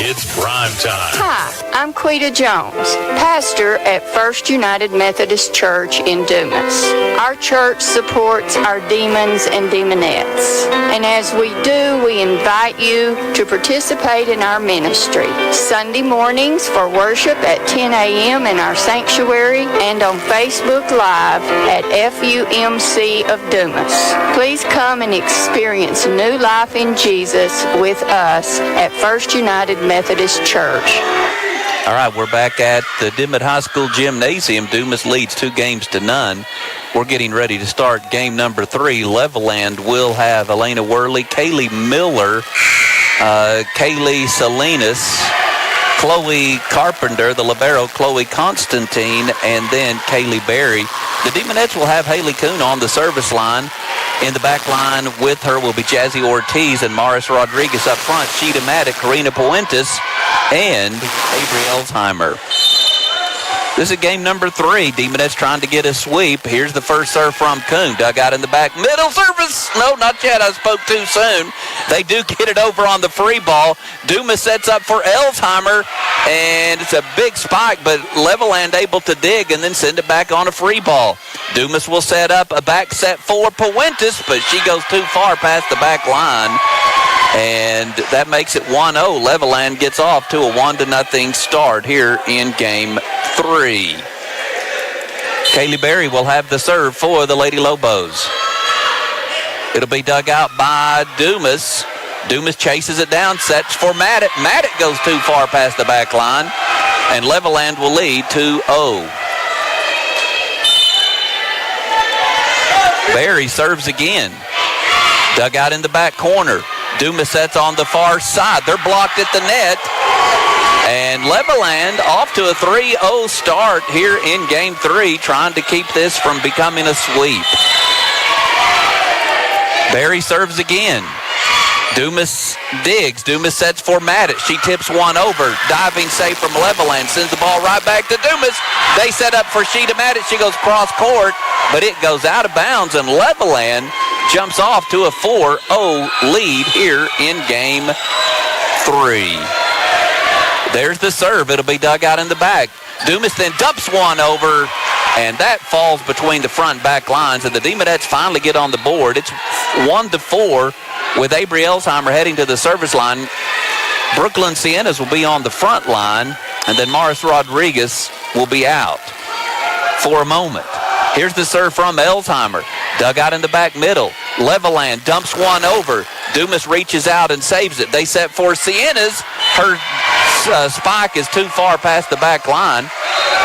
It's prime time. Hi, I'm Quita Jones, pastor at First United Methodist Church in Dumas. Our church supports our demons and demonettes. And as we do, we invite you to participate in our ministry. Sunday mornings for worship at 10 a.m. in our sanctuary and on Facebook Live at FUMC of Dumas. Please come and experience new life in Jesus with us at First United Methodist Church. All right, we're back at the Dimmitt High School Gymnasium. Dumas leads 2-0. We're getting ready to start game number 3. Levelland will have Elena Worley, Kaylee Miller, Kaylee Salinas, Chloe Carpenter, the libero, Chloe Constantine, and then Kaylee Berry. The Demonettes will have Haley Kuhn on the service line. In the back line with her will be Jazzy Ortiz and Morris Rodriguez up front. Sheeta Maddock, Karina Puentes, and Avery Elsheimer. This is game number 3. Demonettes trying to get a sweep. Here's the first serve from Kuhn. Dug out in the back. Middle service. No, not yet. I spoke too soon. They do get it over on the free ball. Dumas sets up for Elsheimer, and it's a big spike, but Levelland able to dig and then send it back on a free ball. Dumas will set up a back set for Puentes, but she goes too far past the back line. And that makes it 1-0. Levelland gets off to a 1-0 start here in game 3. Kaylee Berry will have the serve for the Lady Lobos. It'll be dug out by Dumas. Dumas chases it down, sets for Maddock. Maddock goes too far past the back line, and Levelland will lead 2-0. Berry serves again. Dug out in the back corner. Dumas sets on the far side. They're blocked at the net. And Levelland off to a 3-0 start here in Game 3, trying to keep this from becoming a sweep. Berry serves again. Dumas digs. Dumas sets for Maddox. She tips one over. Diving save from Levelland. Sends the ball right back to Dumas. They set up for Sheeta Maddox. She goes cross court, but it goes out of bounds, and Levelland jumps off to a 4-0 lead here in Game 3. There's the serve. It'll be dug out in the back. Dumas then dumps one over, and that falls between the front and back lines, and the Demonettes finally get on the board. It's 1-4 with Avery Elsheimer heading to the service line. Brooklyn Siennas will be on the front line, and then Morris Rodriguez will be out for a moment. Here's the serve from Elsheimer. Dug out in the back middle. Levelland dumps one over. Dumas reaches out and saves it. They set for Siennas. Her spike is too far past the back line.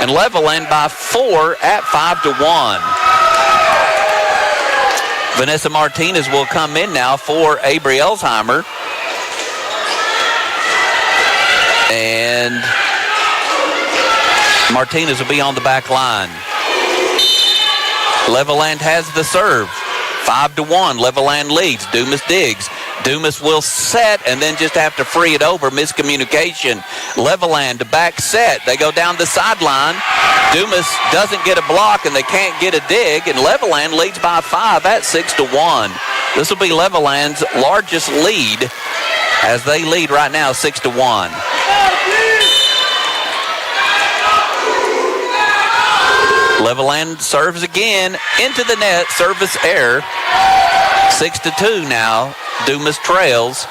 And Levelland by 4 at 5-1. Vanessa Martinez will come in now for Avery Elsheimer. And Martinez will be on the back line. Levelland has the serve. 5-1. Levelland leads. Dumas digs. Dumas will set and then just have to free it over. Miscommunication. Levelland back set. They go down the sideline. Dumas doesn't get a block and they can't get a dig, and Levelland leads by 5 at 6-1. This will be Levelland's largest lead as they lead right now 6-1. Levelland serves again into the net. Service error. 6-2 now. Dumas trails.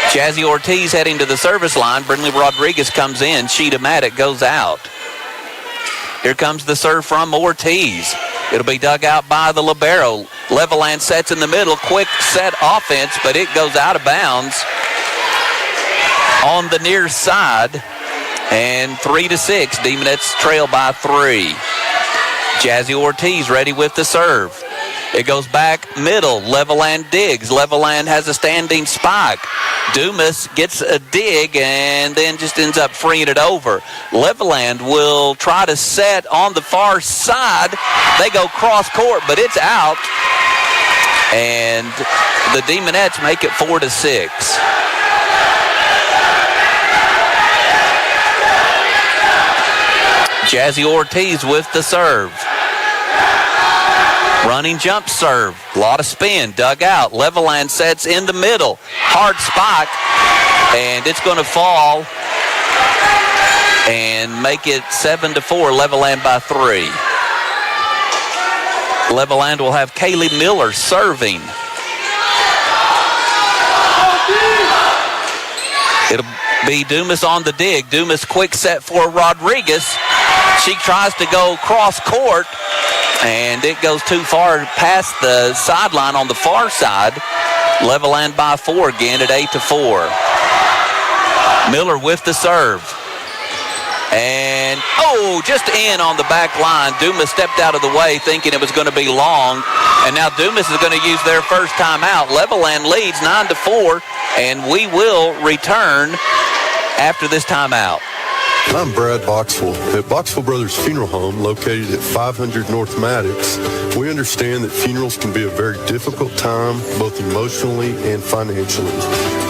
Jazzy Ortiz heading to the service line. Brindley Rodriguez comes in. Sheeta Maddock goes out. Here comes the serve from Ortiz. It'll be dug out by the libero. Levelland sets in the middle. Quick set offense, but it goes out of bounds on the near side. And 3-6. Demonettes trail by 3. Jazzy Ortiz ready with the serve. It goes back middle. Levelland digs. Levelland has a standing spike. Dumas gets a dig and then just ends up freeing it over. Levelland will try to set on the far side. They go cross court, but it's out. And the Demonettes make it 4-6. Jazzy Ortiz with the serve. Running jump serve. A lot of spin. Dug out. Levelland sets in the middle. Hard spike. And it's going to fall and make it 7-4. Levelland by 3. Levelland will have Kaylee Miller serving. It'll be Dumas on the dig. Dumas quick set for Rodriguez. She tries to go cross court, and it goes too far past the sideline on the far side. Levelland by 4 again at 8-4. Miller with the serve. And, just in on the back line. Dumas stepped out of the way thinking it was going to be long. And now Dumas is going to use their first timeout. Levelland leads 9-4, and we will return after this timeout. I'm Brad Boxwell. At Boxwell Brothers Funeral Home, located at 500 North Maddox, we understand that funerals can be a very difficult time, both emotionally and financially.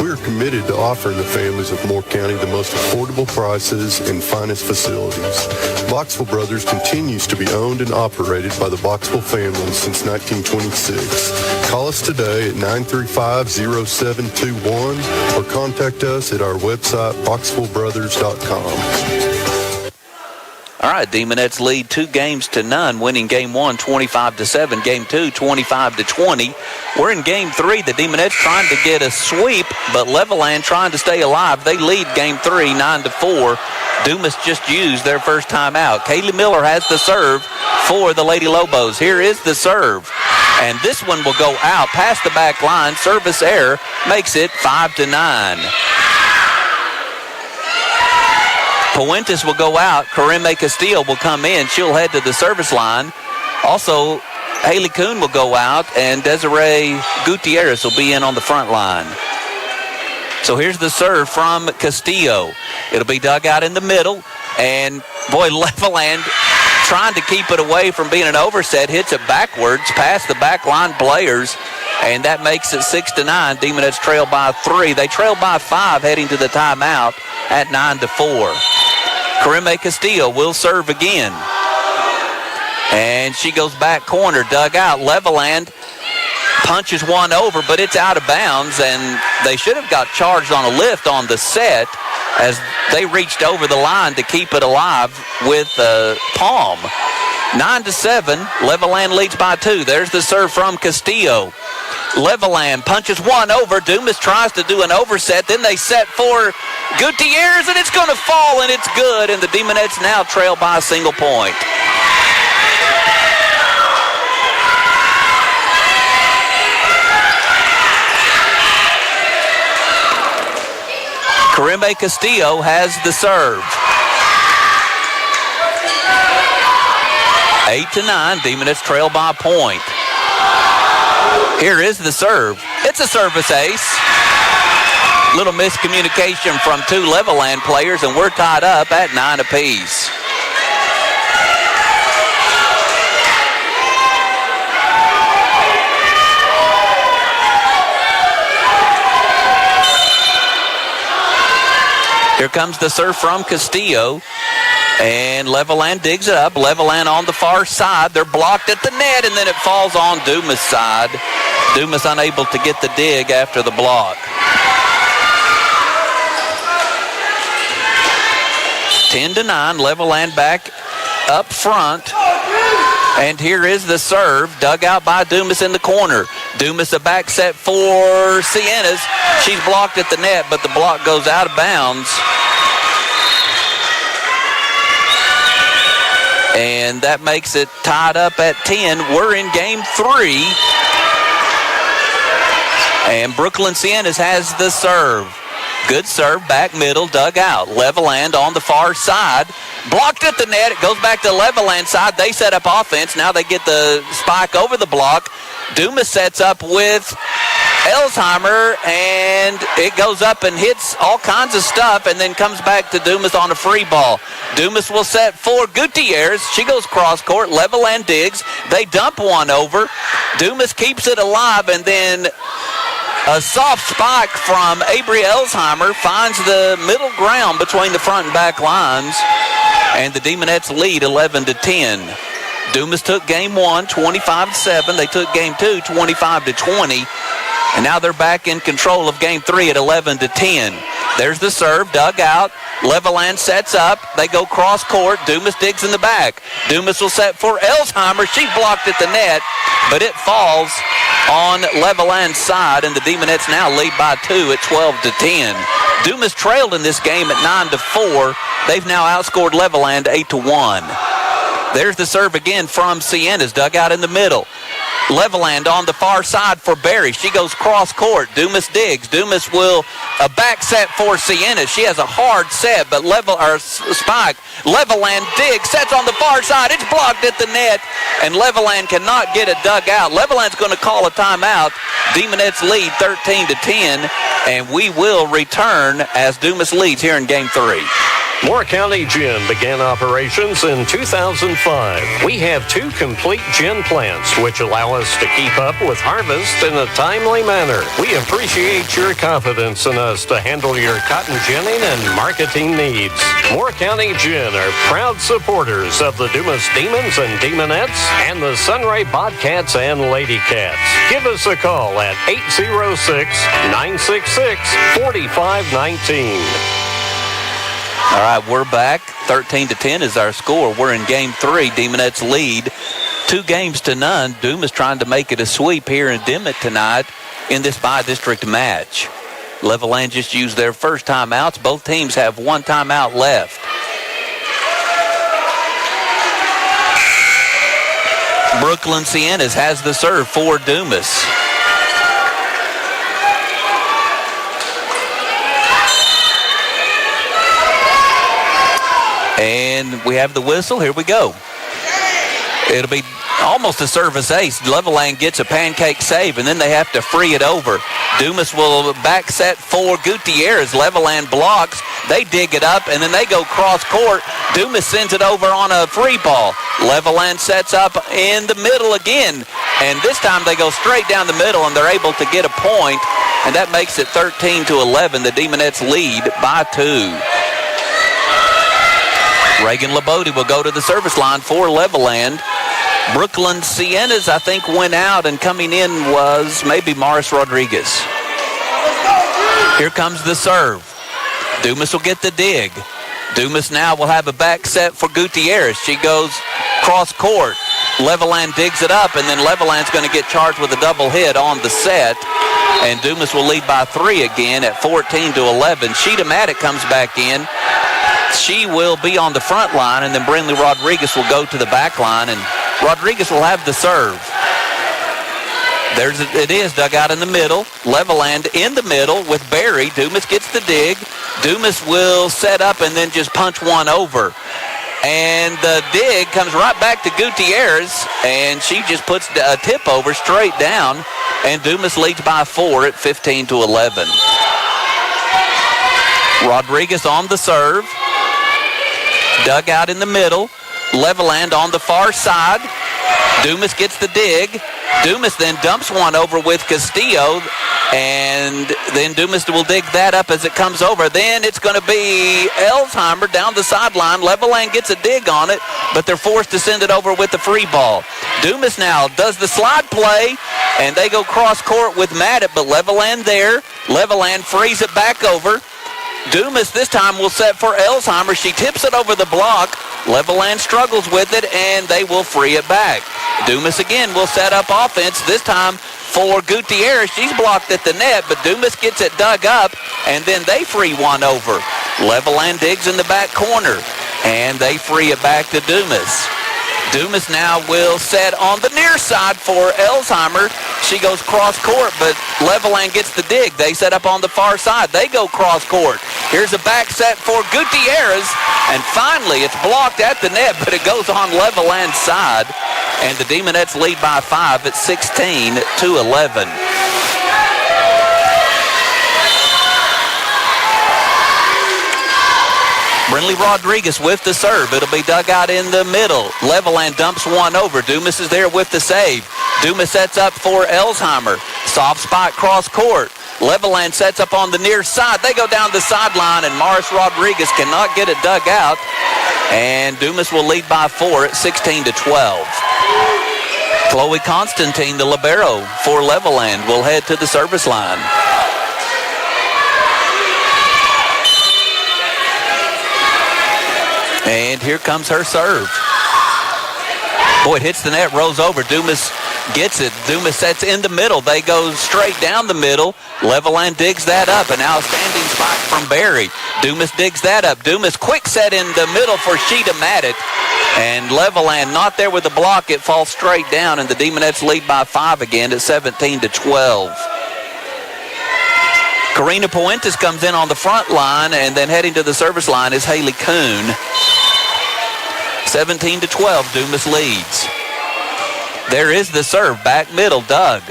We are committed to offering the families of Moore County the most affordable prices and finest facilities. Boxwell Brothers continues to be owned and operated by the Boxwell family since 1926. Call us today at 935-0721 or contact us at our website, boxwellbrothers.com. All right, Demonettes lead 2-0, winning game 1 25-7, game 2 25-20. We're in game 3. The Demonettes trying to get a sweep, but Levelland trying to stay alive. They lead game 3 9-4. Dumas just used their first timeout. Kaylee Miller has the serve for the Lady Lobos. Here is the serve, and this one will go out past the back line. Service error makes it 5-9. Puentes will go out. Karime Castillo will come in. She'll head to the service line. Also, Haley Kuhn will go out, and Desiree Gutierrez will be in on the front line. So here's the serve from Castillo. It'll be dug out in the middle, and boy, Levelland trying to keep it away from being an overset, hits it backwards past the backline players, and that makes it 6-9. Demonettes trail by 3. They trail by 5 heading to the timeout at 9-4. Karime Castillo will serve again. And she goes back corner, dug out. Levelland punches one over, but it's out of bounds, and they should have got charged on a lift on the set as they reached over the line to keep it alive with Palm. 9-7, Levelland leads by 2. There's the serve from Castillo. Levelland punches one over. Dumas tries to do an overset. Then they set for Gutierrez, and it's going to fall, and it's good. And the Demonettes now trail by a single point. Karime Castillo has the serve. 8-9, Demonettes trail by a point. Here is the serve. It's a service ace. Little miscommunication from 2 Levelland players, and we're tied up at 9 apiece. Here comes the serve from Castillo. And Levelland digs it up. Levelland on the far side. They're blocked at the net, and then it falls on Dumas' side. Dumas unable to get the dig after the block. 10-9, Levelland back up front. And here is the serve, dug out by Dumas in the corner. Dumas a back set for Sienna's. She's blocked at the net, but the block goes out of bounds. And that makes it tied up at 10. We're in game 3. And Brooklyn Siennas has the serve. Good serve, back middle, dug out. Levelland on the far side. Blocked at the net. It goes back to Levelland side. They set up offense. Now they get the spike over the block. Dumas sets up with Elsheimer, and it goes up and hits all kinds of stuff and then comes back to Dumas on a free ball. Dumas will set for Gutierrez. She goes cross court. Levelland digs. They dump one over. Dumas keeps it alive, and then a soft spike from Avery Elsheimer finds the middle ground between the front and back lines, and the Demonettes lead 11-10. Dumas took game 1, 25-7. They took game 2, 25-20. And now they're back in control of game 3 at 11-10. There's the serve, dug out. Levelland sets up. They go cross court. Dumas digs in the back. Dumas will set for Elsheimer. She's blocked at the net, but it falls on Levelland's side, and the Demonettes now lead by 2 at 12-10. Dumas trailed in this game at 9-4. They've now outscored Levelland 8-1. There's the serve again from Sienna's, dug out in the middle. Levelland on the far side for Barry. She goes cross court. Dumas digs. Dumas will a back set for Sienna. She has a hard set, but spike. Levelland digs, sets on the far side. It's blocked at the net, and Levelland cannot get it dug out. Levelland's going to call a timeout. Demonettes lead 13-10, and we will return as Dumas leads here in game 3. Moore County Gin began operations in 2005. We have 2 complete gin plants, which allow us to keep up with harvest in a timely manner. We appreciate your confidence in us to handle your cotton ginning and marketing needs. Moore County Gin are proud supporters of the Dumas Demons and Demonettes and the Sunray Bobcats and Lady Cats. Give us a call at 806-966-4519. All right, we're back. 13-10 is our score. We're in game 3. Demonettes lead 2-0. Dumas trying to make it a sweep here in Dimmitt tonight in this bi-district match. Levelland just used their first timeouts. Both teams have 1 timeout left. Brooklyn Siennas has the serve for Dumas. And we have the whistle. Here we go. It'll be almost a service ace. Levelland gets a pancake save, and then they have to free it over. Dumas will back set for Gutierrez. Levelland blocks. They dig it up, and then they go cross court. Dumas sends it over on a free ball. Levelland sets up in the middle again, and this time they go straight down the middle, and they're able to get a point, and that makes it 13-11. The Demonettes lead by 2. Reagan Labode will go to the service line for Levelland. Brooklyn Siennas, I think, went out, and coming in was maybe Morris Rodriguez. Here comes the serve. Dumas will get the dig. Dumas now will have a back set for Gutierrez. She goes cross court. Levelland digs it up, and then Levelland's going to get charged with a double hit on the set. And Dumas will lead by 3 again at 14-11. Sheeta Maddock comes back in. She will be on the front line, and then Brindley Rodriguez will go to the back line, and Rodriguez will have the serve. It is dug out in the middle. Levelland in the middle with Barry. Dumas gets the dig. Dumas will set up and then just punch one over. And the dig comes right back to Gutierrez, and she just puts a tip over straight down, and Dumas leads by 4 at 15-11. Rodriguez on the serve. Dug out in the middle. Levelland on the far side. Dumas gets the dig. Dumas then dumps one over with Castillo, and then Dumas will dig that up as it comes over. Then it's going to be Elsheimer down the sideline. Levelland gets a dig on it, but they're forced to send it over with the free ball. Dumas now does the slide play, and they go cross court with Maddox, but Levelland there. Levelland frees it back over. Dumas this time will set for Elsheimer. She tips it over the block. Levelland struggles with it, and they will free it back. Dumas again will set up offense, this time for Gutierrez. She's blocked at the net, but Dumas gets it dug up, and then they free one over. Levelland digs in the back corner, and they free it back to Dumas. Dumas now will set on the near side for Elsheimer. She goes cross court, but Levelland gets the dig. They set up on the far side. They go cross court. Here's a back set for Gutierrez, and finally it's blocked at the net, but it goes on Levelland's side, and the Demonettes lead by 5 at 16-11. Brinley Rodriguez with the serve. It'll be dug out in the middle. Levelland dumps one over. Dumas is there with the save. Dumas sets up for Elsheimer. Soft spot cross court. Levelland sets up on the near side. They go down the sideline, and Morris Rodriguez cannot get it dug out. And Dumas will lead by 4 at 16-12. Chloe Constantine, the libero for Levelland, will head to the service line. And here comes her serve. Boy, it hits the net, rolls over. Dumas gets it. Dumas sets in the middle. They go straight down the middle. Levelland digs that up, and now a standing spike from Barry. Dumas digs that up. Dumas quick set in the middle for Sheeta Maddox. And Levelland not there with the block. It falls straight down, and the Demonettes lead by 5 again at 17-12. Karina Puentes comes in on the front line, and then heading to the service line is Haley Kuhn. 17-12, Dumas leads. There is the serve, back middle, Doug.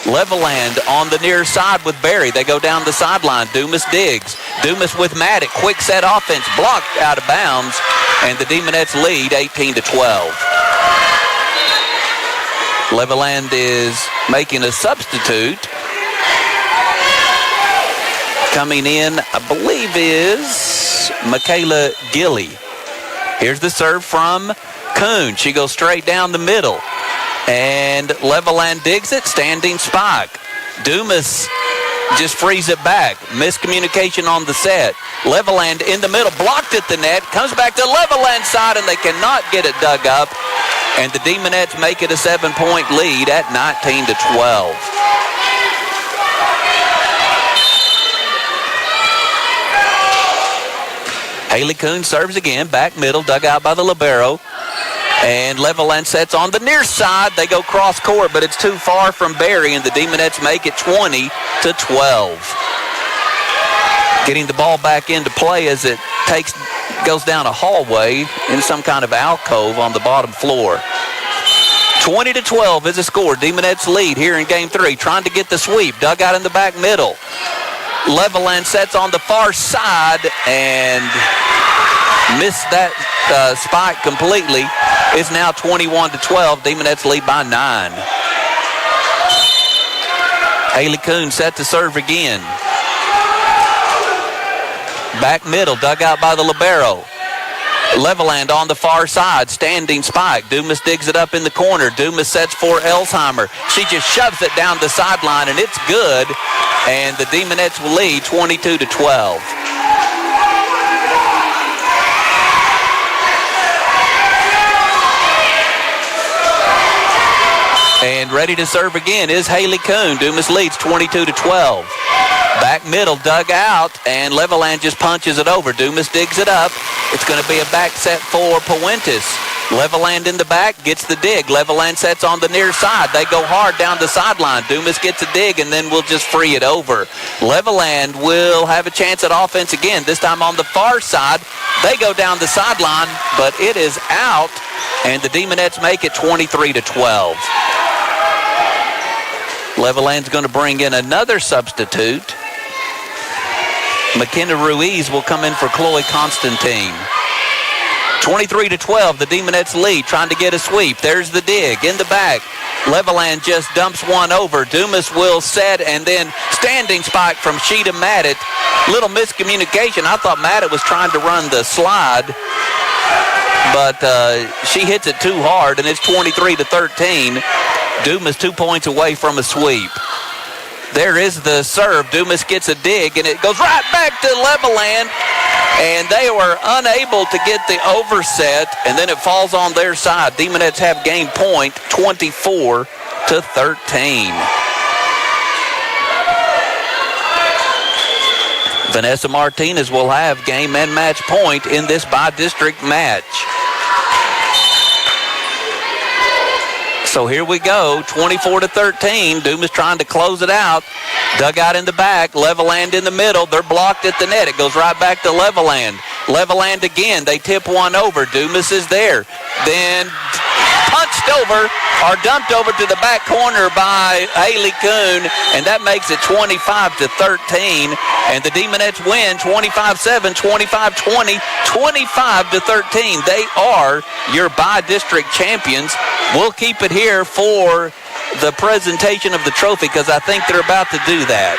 Levelland on the near side with Barry. They go down the sideline. Dumas digs. Dumas with Maddox. Quick set offense, blocked out of bounds, and the Demonettes lead 18-12. Levelland is making a substitute. Coming in, I believe, is Michaela Gilly. Here's the serve from Kuhn. She goes straight down the middle. And Levelland digs it, standing spike. Dumas just frees it back. Miscommunication on the set. Levelland in the middle, blocked at the net, comes back to Levelland side, and they cannot get it dug up. And the Demonettes make it a 7-point lead at 19-12. Haley Kuhn serves again, back middle, dug out by the libero. And Levelland sets on the near side. They go cross court, but it's too far from Barry, and the Demonettes make it 20-12. Getting the ball back into play as it goes down a hallway in some kind of alcove on the bottom floor. 20-12 is the score. Demonettes lead here in game 3, trying to get the sweep. Dug out in the back middle. Levelland sets on the far side and missed that spike completely. It's now 21-12. Demonettes lead by 9. Haley Kuhn set to serve again. Back middle, dug out by the libero. Levelland on the far side, standing spike. Dumas digs it up in the corner. Dumas sets for Elsheimer. She just shoves it down the sideline, and it's good. And the Demonettes will lead 22-12. And ready to serve again is Haley Kuhn. Dumas leads 22-12. Back middle, dug out, and Levelland just punches it over. Dumas digs it up. It's going to be a back set for Puentes. Levelland in the back, gets the dig. Levelland sets on the near side. They go hard down the sideline. Dumas gets a dig, and then we'll just free it over. Levelland will have a chance at offense again, this time on the far side. They go down the sideline, but it is out, and the Demonettes make it 23-12. Levelland's going to bring in another substitute. McKenna Ruiz will come in for Chloe Constantine. 23-12, the Demonettes lead, trying to get a sweep. There's the dig in the back. Levelland just dumps one over. Dumas will set, and then standing spike from Sheeta Maddox. Little miscommunication. I thought Maddox was trying to run the slide, but she hits it too hard, and it's 23-13. Dumas 2 points away from a sweep. There is the serve. Dumas gets a dig, and it goes right back to Levelland, and they were unable to get the overset, and then it falls on their side. Demonettes have gained point 24-13. Vanessa Martinez will have game and match point in this by-district match. So here we go, 24-13. Dumas trying to close it out. Dug out in the back. Levelland in the middle. They're blocked at the net. It goes right back to Levelland. Levelland again. They tip one over. Dumas is there. Then punched over or dumped over to the back corner by Haley Kuhn, and that makes it 25-13. And the Demonettes win 25-7, 25-20, 25-13. They are your by-district champions. We'll keep it here for the presentation of the trophy because I think they're about to do that.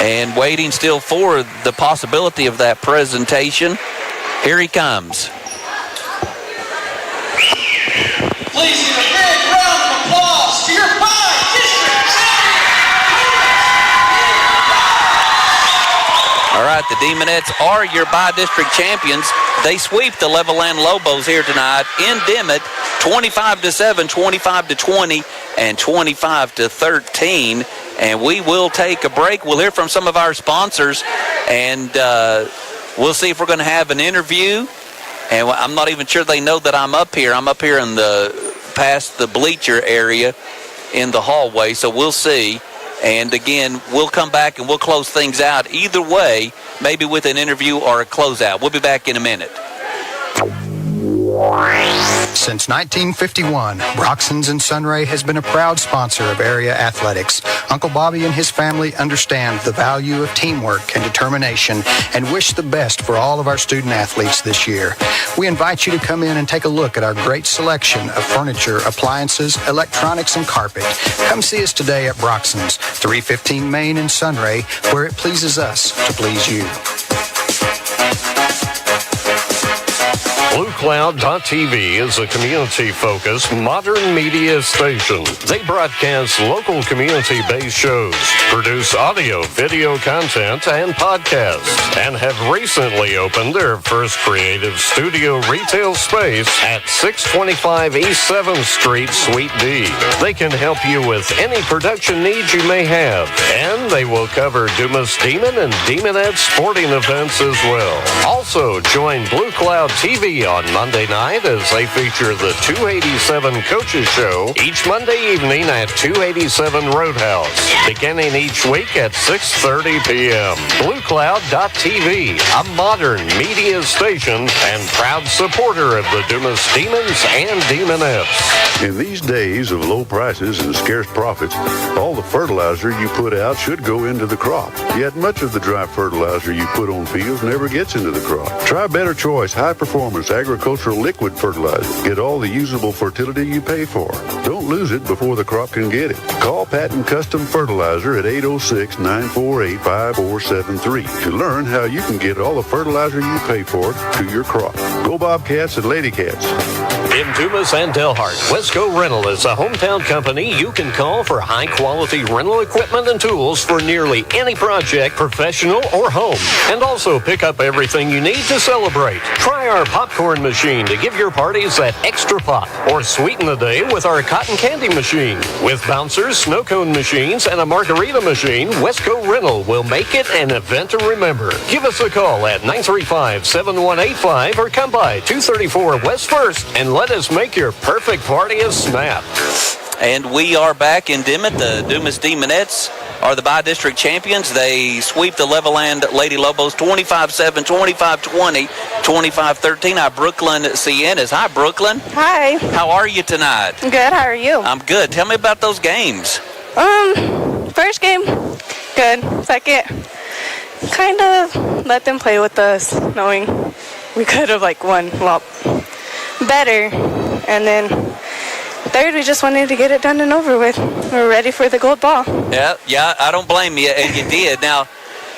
And waiting still for the possibility of that presentation. Here he comes. Please give a big round of applause to your by-district champions. All right, the Demonettes are your by-district champions. They sweep the Levelland Lobos here tonight in Dimmitt, 25-7, 25-20, and 25-13. And we will take a break. We'll hear from some of our sponsors, and we'll see if we're going to have an interview. And I'm not even sure they know that I'm up here. I'm up here in past the bleacher area in the hallway, so we'll see. And again, we'll come back and we'll close things out either way, maybe with an interview or a closeout. We'll be back in a minute. Since 1951, Broxton's and Sunray has been a proud sponsor of area athletics. Uncle Bobby and his family understand the value of teamwork and determination and wish the best for all of our student athletes this year. We invite you to come in and take a look at our great selection of furniture, appliances, electronics, and carpet. Come see us today at Broxton's, 315 Main in Sunray, where it pleases us to please you. BlueCloud.tv is a community-focused, modern media station. They broadcast local community-based shows, produce audio, video content, and podcasts, and have recently opened their first creative studio retail space at 625 East 7th Street, Suite D. They can help you with any production needs you may have, and they will cover Dumas Demon and Demonettes sporting events as well. Also, join Blue Cloud TV on Monday night as they feature the 287 Coaches Show each Monday evening at 287 Roadhouse, beginning each week at 6:30 p.m. BlueCloud.tv, a modern media station and proud supporter of the Dumas Demons and Demonettes. In these days of low prices and scarce profits, all the fertilizer you put out should go into the crop. Yet much of the dry fertilizer you put on fields never gets into the crop. Try Better Choice High Performance Agricultural Liquid Fertilizer. Get all the usable fertility you pay for. Don't lose it before the crop can get it. Call Patton Custom Fertilizer at 806-948-5473 to learn how you can get all the fertilizer you pay for to your crop. Go Bobcats and Lady Cats. In Dumas and Delhart, Wesco Rental is a hometown company you can call for high-quality rental equipment and tools for nearly any project, professional or home. And also pick up everything you need to celebrate. Try our popcorn machine to give your parties that extra pop, or sweeten the day with our cotton candy machine. With bouncers, snow cone machines, and a margarita machine, Wesco Rental will make it an event to remember. Give us a call at 935-7185 or come by 234 West 1st and let us make your perfect party a snap. And we are back in Dimmitt. The Dumas Demonettes are the by-district champions. They sweep the Levelland Lady Lobos 25-7, 25-20, 25-13. Our Brooklyn Siennas. Hi, Brooklyn. Hi. How are you tonight? Good. How are you? I'm good. Tell me about those games. First game, good. Second, kind of let them play with us, knowing we could have won a lot better. And then third, we just wanted to get it done and over with. We're ready for the gold ball. Yeah, I don't blame you, and you did. Now,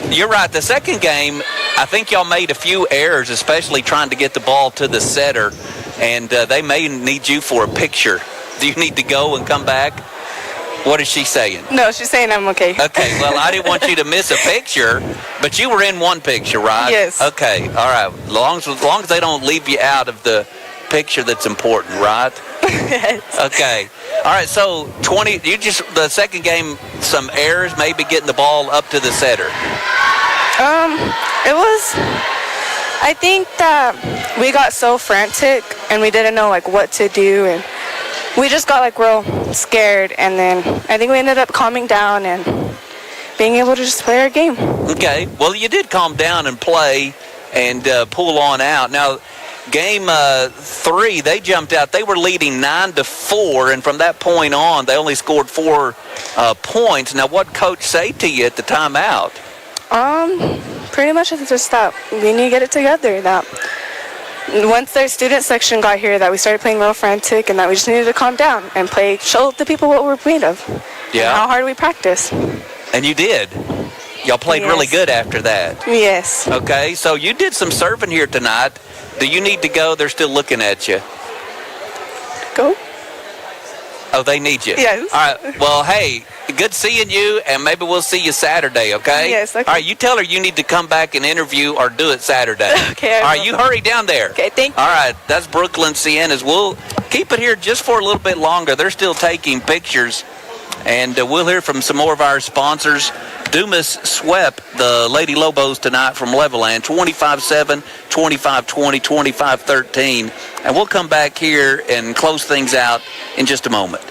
you're right. The second game, I think y'all made a few errors, especially trying to get the ball to the setter, and they may need you for a picture. Do you need to go and come back? What is she saying? No, she's saying I'm okay. Okay, well, I didn't want you to miss a picture, but you were in one picture, right? Yes. Okay, all right. As long as they don't leave you out of the picture that's important, right? Yes. Okay. All right, so the second game, some errors, maybe getting the ball up to the setter. I think that we got so frantic and we didn't know what to do, and we just got real scared, and then I think we ended up calming down and being able to just play our game. Okay. Well, you did calm down and play, and pull on out. Now, game 3, they jumped out. They were leading 9-4, and from that point on, they only scored 4 points. Now, what coach say to you at the timeout? Pretty much it's just that we need to get it together. That once their student section got here, that we started playing a little frantic, and that we just needed to calm down and show the people what we're made of. Yeah. And how hard we practice. And you did. Y'all played really good after that. Yes. Okay, so you did some serving here tonight. Do you need to go? They're still looking at you. Go. Oh, they need you? Yes. All right. Well, hey, good seeing you, and maybe we'll see you Saturday, okay? Yes, okay. All right, you tell her you need to come back and interview or do it Saturday. Okay. All right, you hurry down there. Okay, thank you. All right, that's Brooklyn Siennas. We'll keep it here just for a little bit longer. They're still taking pictures, and we'll hear from some more of our sponsors. Dumas swept the Lady Lobos tonight from Levelland, 25-7, 25-20, 25-13. And we'll come back here and close things out in just a moment.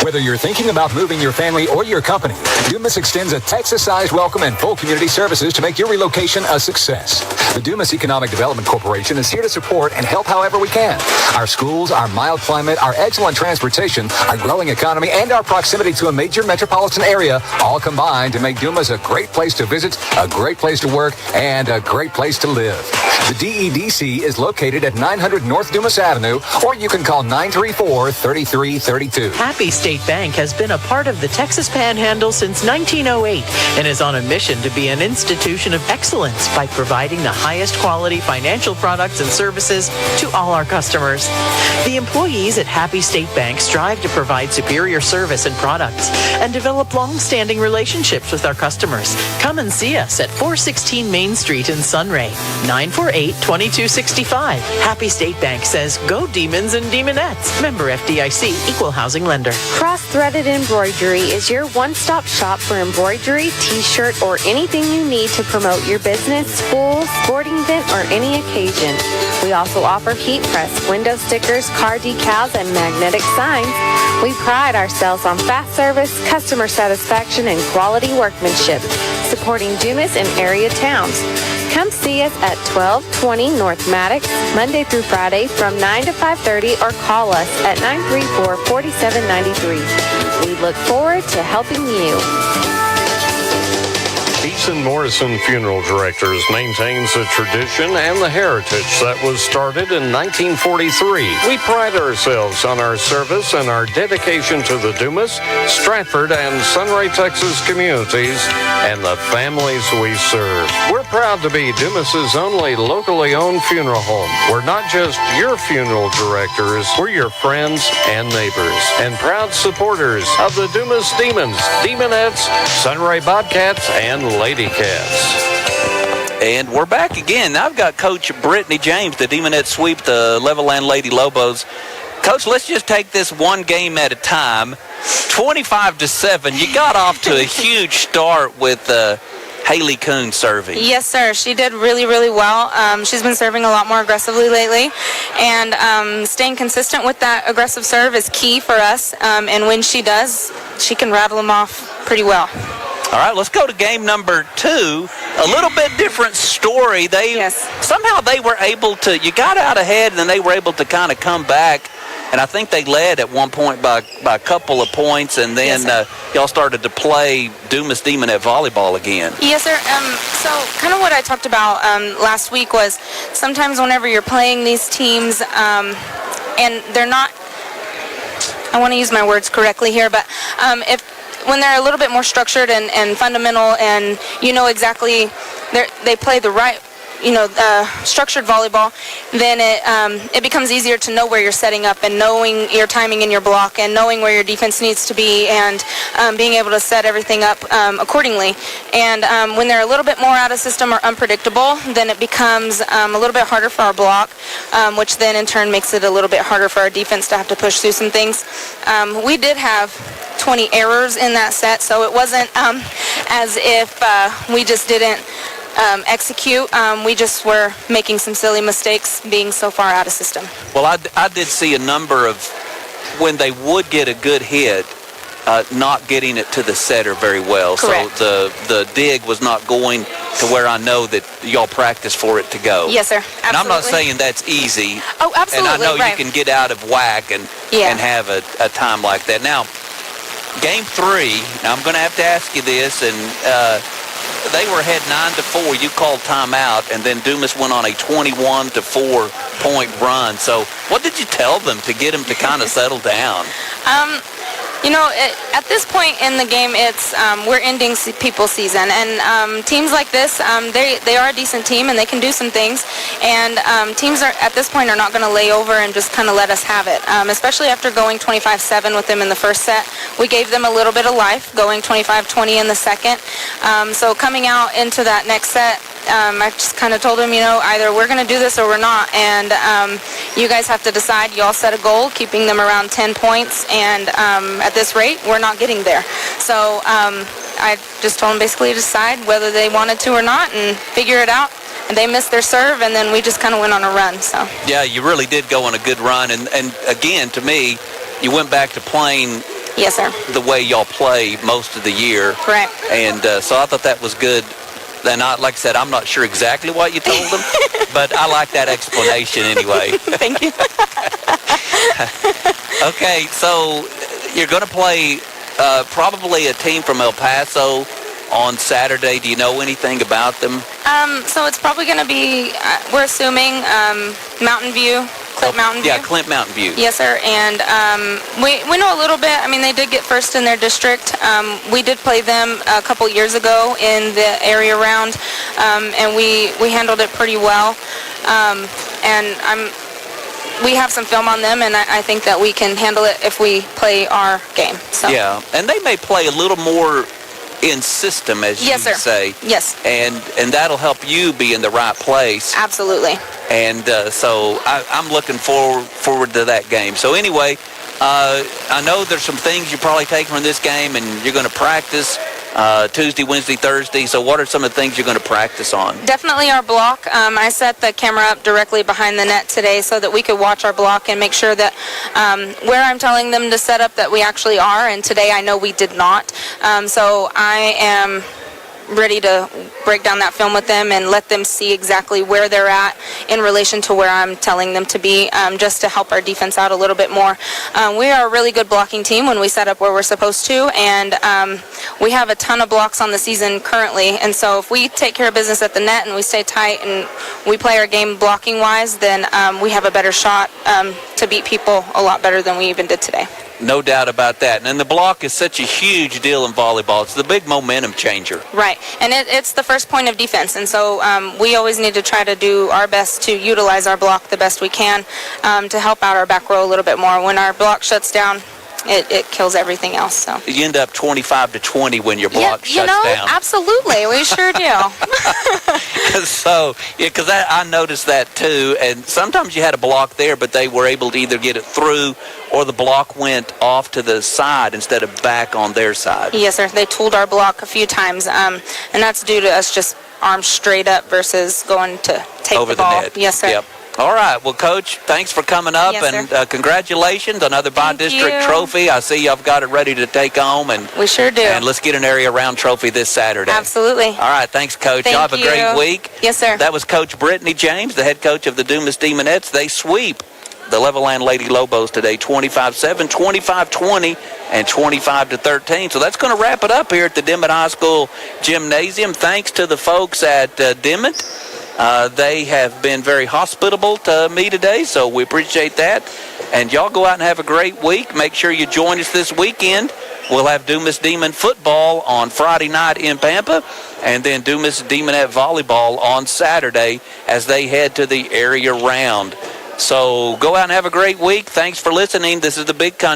Whether you're thinking about moving your family or your company, Dumas extends a Texas-sized welcome and full community services to make your relocation a success. The Dumas Economic Development Corporation is here to support and help however we can. Our schools, our mild climate, our excellent transportation, our growing economy, and our proximity to a major metropolitan area all combine to make Dumas a great place to visit, a great place to work, and a great place to live. The DEDC is located at 900 North Dumas Avenue, or you can call 934-3332. Happy State Bank has been a part of the Texas Panhandle since 1908 and is on a mission to be an institution of excellence by providing the highest quality financial products and services to all our customers. The employees at Happy State Bank strive to provide superior service and products and develop long-standing relationships with our customers. Come and see us at 416 Main Street in Sunray, 948-2265. Happy State Bank says, go Demons and Demonettes. Member FDIC, Equal Housing Lender. Cross-Threaded Embroidery is your one-stop shop for embroidery, t-shirt, or anything you need to promote your business, school, sporting event, or any occasion. We also offer heat press, window stickers, car decals, and magnetic signs. We pride ourselves on fast service, customer satisfaction, and quality workmanship, supporting Dumas and area towns. Come see us at 1220 North Maddox, Monday through Friday from 9 to 5:30, or call us at 934-4793. We look forward to helping you. Eason Morrison Funeral Directors maintains the tradition and the heritage that was started in 1943. We pride ourselves on our service and our dedication to the Dumas, Stratford, and Sunray, Texas communities and the families we serve. We're proud to be Dumas's only locally owned funeral home. We're not just your funeral directors, we're your friends and neighbors and proud supporters of the Dumas Demons, Demonettes, Sunray Bobcats, and Lady Cats. And we're back again. Now I've got Coach Brittany James, the Demonettes sweep the Levelland Lady Lobos. Coach, let's just take this one game at a time. 25-7. You got off to a huge start with Haley Kuhn serving. Yes, sir. She did really, really well. She's been serving a lot more aggressively lately, and staying consistent with that aggressive serve is key for us. And when she does, she can rattle them off pretty well. All right, let's go to game number 2. A little bit different story. Somehow they were able to, you got out ahead and then they were able to kind of come back. And I think they led at one point by a couple of points, and then y'all started to play Dumas Demonette volleyball again. Yes, sir. So kind of what I talked about last week was sometimes whenever you're playing these teams and they're not, I want to use my words correctly here, but when they're a little bit more structured and fundamental, and you know exactly they play the right, structured volleyball, then it becomes easier to know where you're setting up and knowing your timing in your block and knowing where your defense needs to be and being able to set everything up accordingly. And when they're a little bit more out of system or unpredictable, then it becomes a little bit harder for our block, which then in turn makes it a little bit harder for our defense to have to push through some things. We did have 20 errors in that set, so it wasn't as if we just didn't execute. We just were making some silly mistakes being so far out of system. Well, I did see a number of when they would get a good hit, not getting it to the setter very well. Correct. So the dig was not going to where I know that y'all practice for it to go. Yes, sir. Absolutely. And I'm not saying that's easy. Oh, absolutely. And I know right. you can get out of whack and have a time like that. Now, game 3, now I'm going to have to ask you this, and they were ahead 9-4. You called timeout, and then Dumas went on a 21-4 point run. So what did you tell them to get them to kind of settle down? At this point in the game, it's we're ending people's season, and teams like this, they are a decent team, and they can do some things. And teams at this point are not going to lay over and just kind of let us have it. Especially after going 25-7 with them in the first set, we gave them a little bit of life, going 25-20 in the second. So coming out into that next set, I just kind of told them, either we're going to do this or we're not, and you guys have to decide. You all set a goal, keeping them around 10 points, and at this rate, we're not getting there. So I just told them basically to decide whether they wanted to or not and figure it out. And they missed their serve, and then we just kind of went on a run. So yeah, you really did go on a good run, and again, to me, you went back to playing yes, sir. The way y'all play most of the year. Right. And so I thought that was good. Then, like I said, I'm not sure exactly what you told them, but I like that explanation anyway. Thank you. Okay, so you're going to play probably a team from El Paso on Saturday. Do you know anything about them? So it's probably going to be, we're assuming, Mountain View. Clint Mountain View? Yeah, Clint Mountain View. Yes, sir. And we know a little bit. I mean, they did get first in their district. We did play them a couple years ago in the area round, and we handled it pretty well. And we have some film on them, and I think that we can handle it if we play our game. So. Yeah, and they may play a little more in system, as yes, you sir. say. Yes. And that'll help you be in the right place. Absolutely. And so I'm looking forward to that game. So anyway, I know there's some things you probably take from this game, and you're going to practice Tuesday, Wednesday, Thursday. So what are some of the things you're going to practice on? Definitely our block. I set the camera up directly behind the net today so that we could watch our block and make sure that where I'm telling them to set up that we actually are. And today I know we did not. So I am ready to break down that film with them and let them see exactly where they're at in relation to where I'm telling them to be, just to help our defense out a little bit more. We are a really good blocking team when we set up where we're supposed to, and we have a ton of blocks on the season currently, and so if we take care of business at the net and we stay tight and we play our game blocking wise, then we have a better shot to beat people a lot better than we even did today. No doubt about that. And the block is such a huge deal in volleyball. It's the big momentum changer. Right. And it's the first point of defense. And so we always need to try to do our best to utilize our block the best we can to help out our back row a little bit more. When our block shuts down, it kills everything else. So you end up 25-20 when your block shuts down. Absolutely. We sure do. So, because I noticed that too. And sometimes you had a block there, but they were able to either get it through or the block went off to the side instead of back on their side. Yes, sir. They tooled our block a few times, and that's due to us just arms straight up versus going to take over the ball. Net. Yes, sir. Yep. All right. Well, Coach, thanks for coming up, yes, and congratulations. Another by-district trophy. I see y'all got it ready to take home. And we sure do. And let's get an area round trophy this Saturday. Absolutely. All right. Thanks, Coach. Thank y'all have a great week. Yes, sir. That was Coach Brittany James, the head coach of the Dumas Demonettes. They sweep the Levelland Lady Lobos today, 25-7, 25-20, and 25-13. So that's going to wrap it up here at the Dimmitt High School Gymnasium. Thanks to the folks at Dimmitt. They have been very hospitable to me today, so we appreciate that. And y'all go out and have a great week. Make sure you join us this weekend. We'll have Dumas Demon football on Friday night in Pampa, and then Dumas Demonette volleyball on Saturday as they head to the area round. So go out and have a great week. Thanks for listening. This is the Big Country.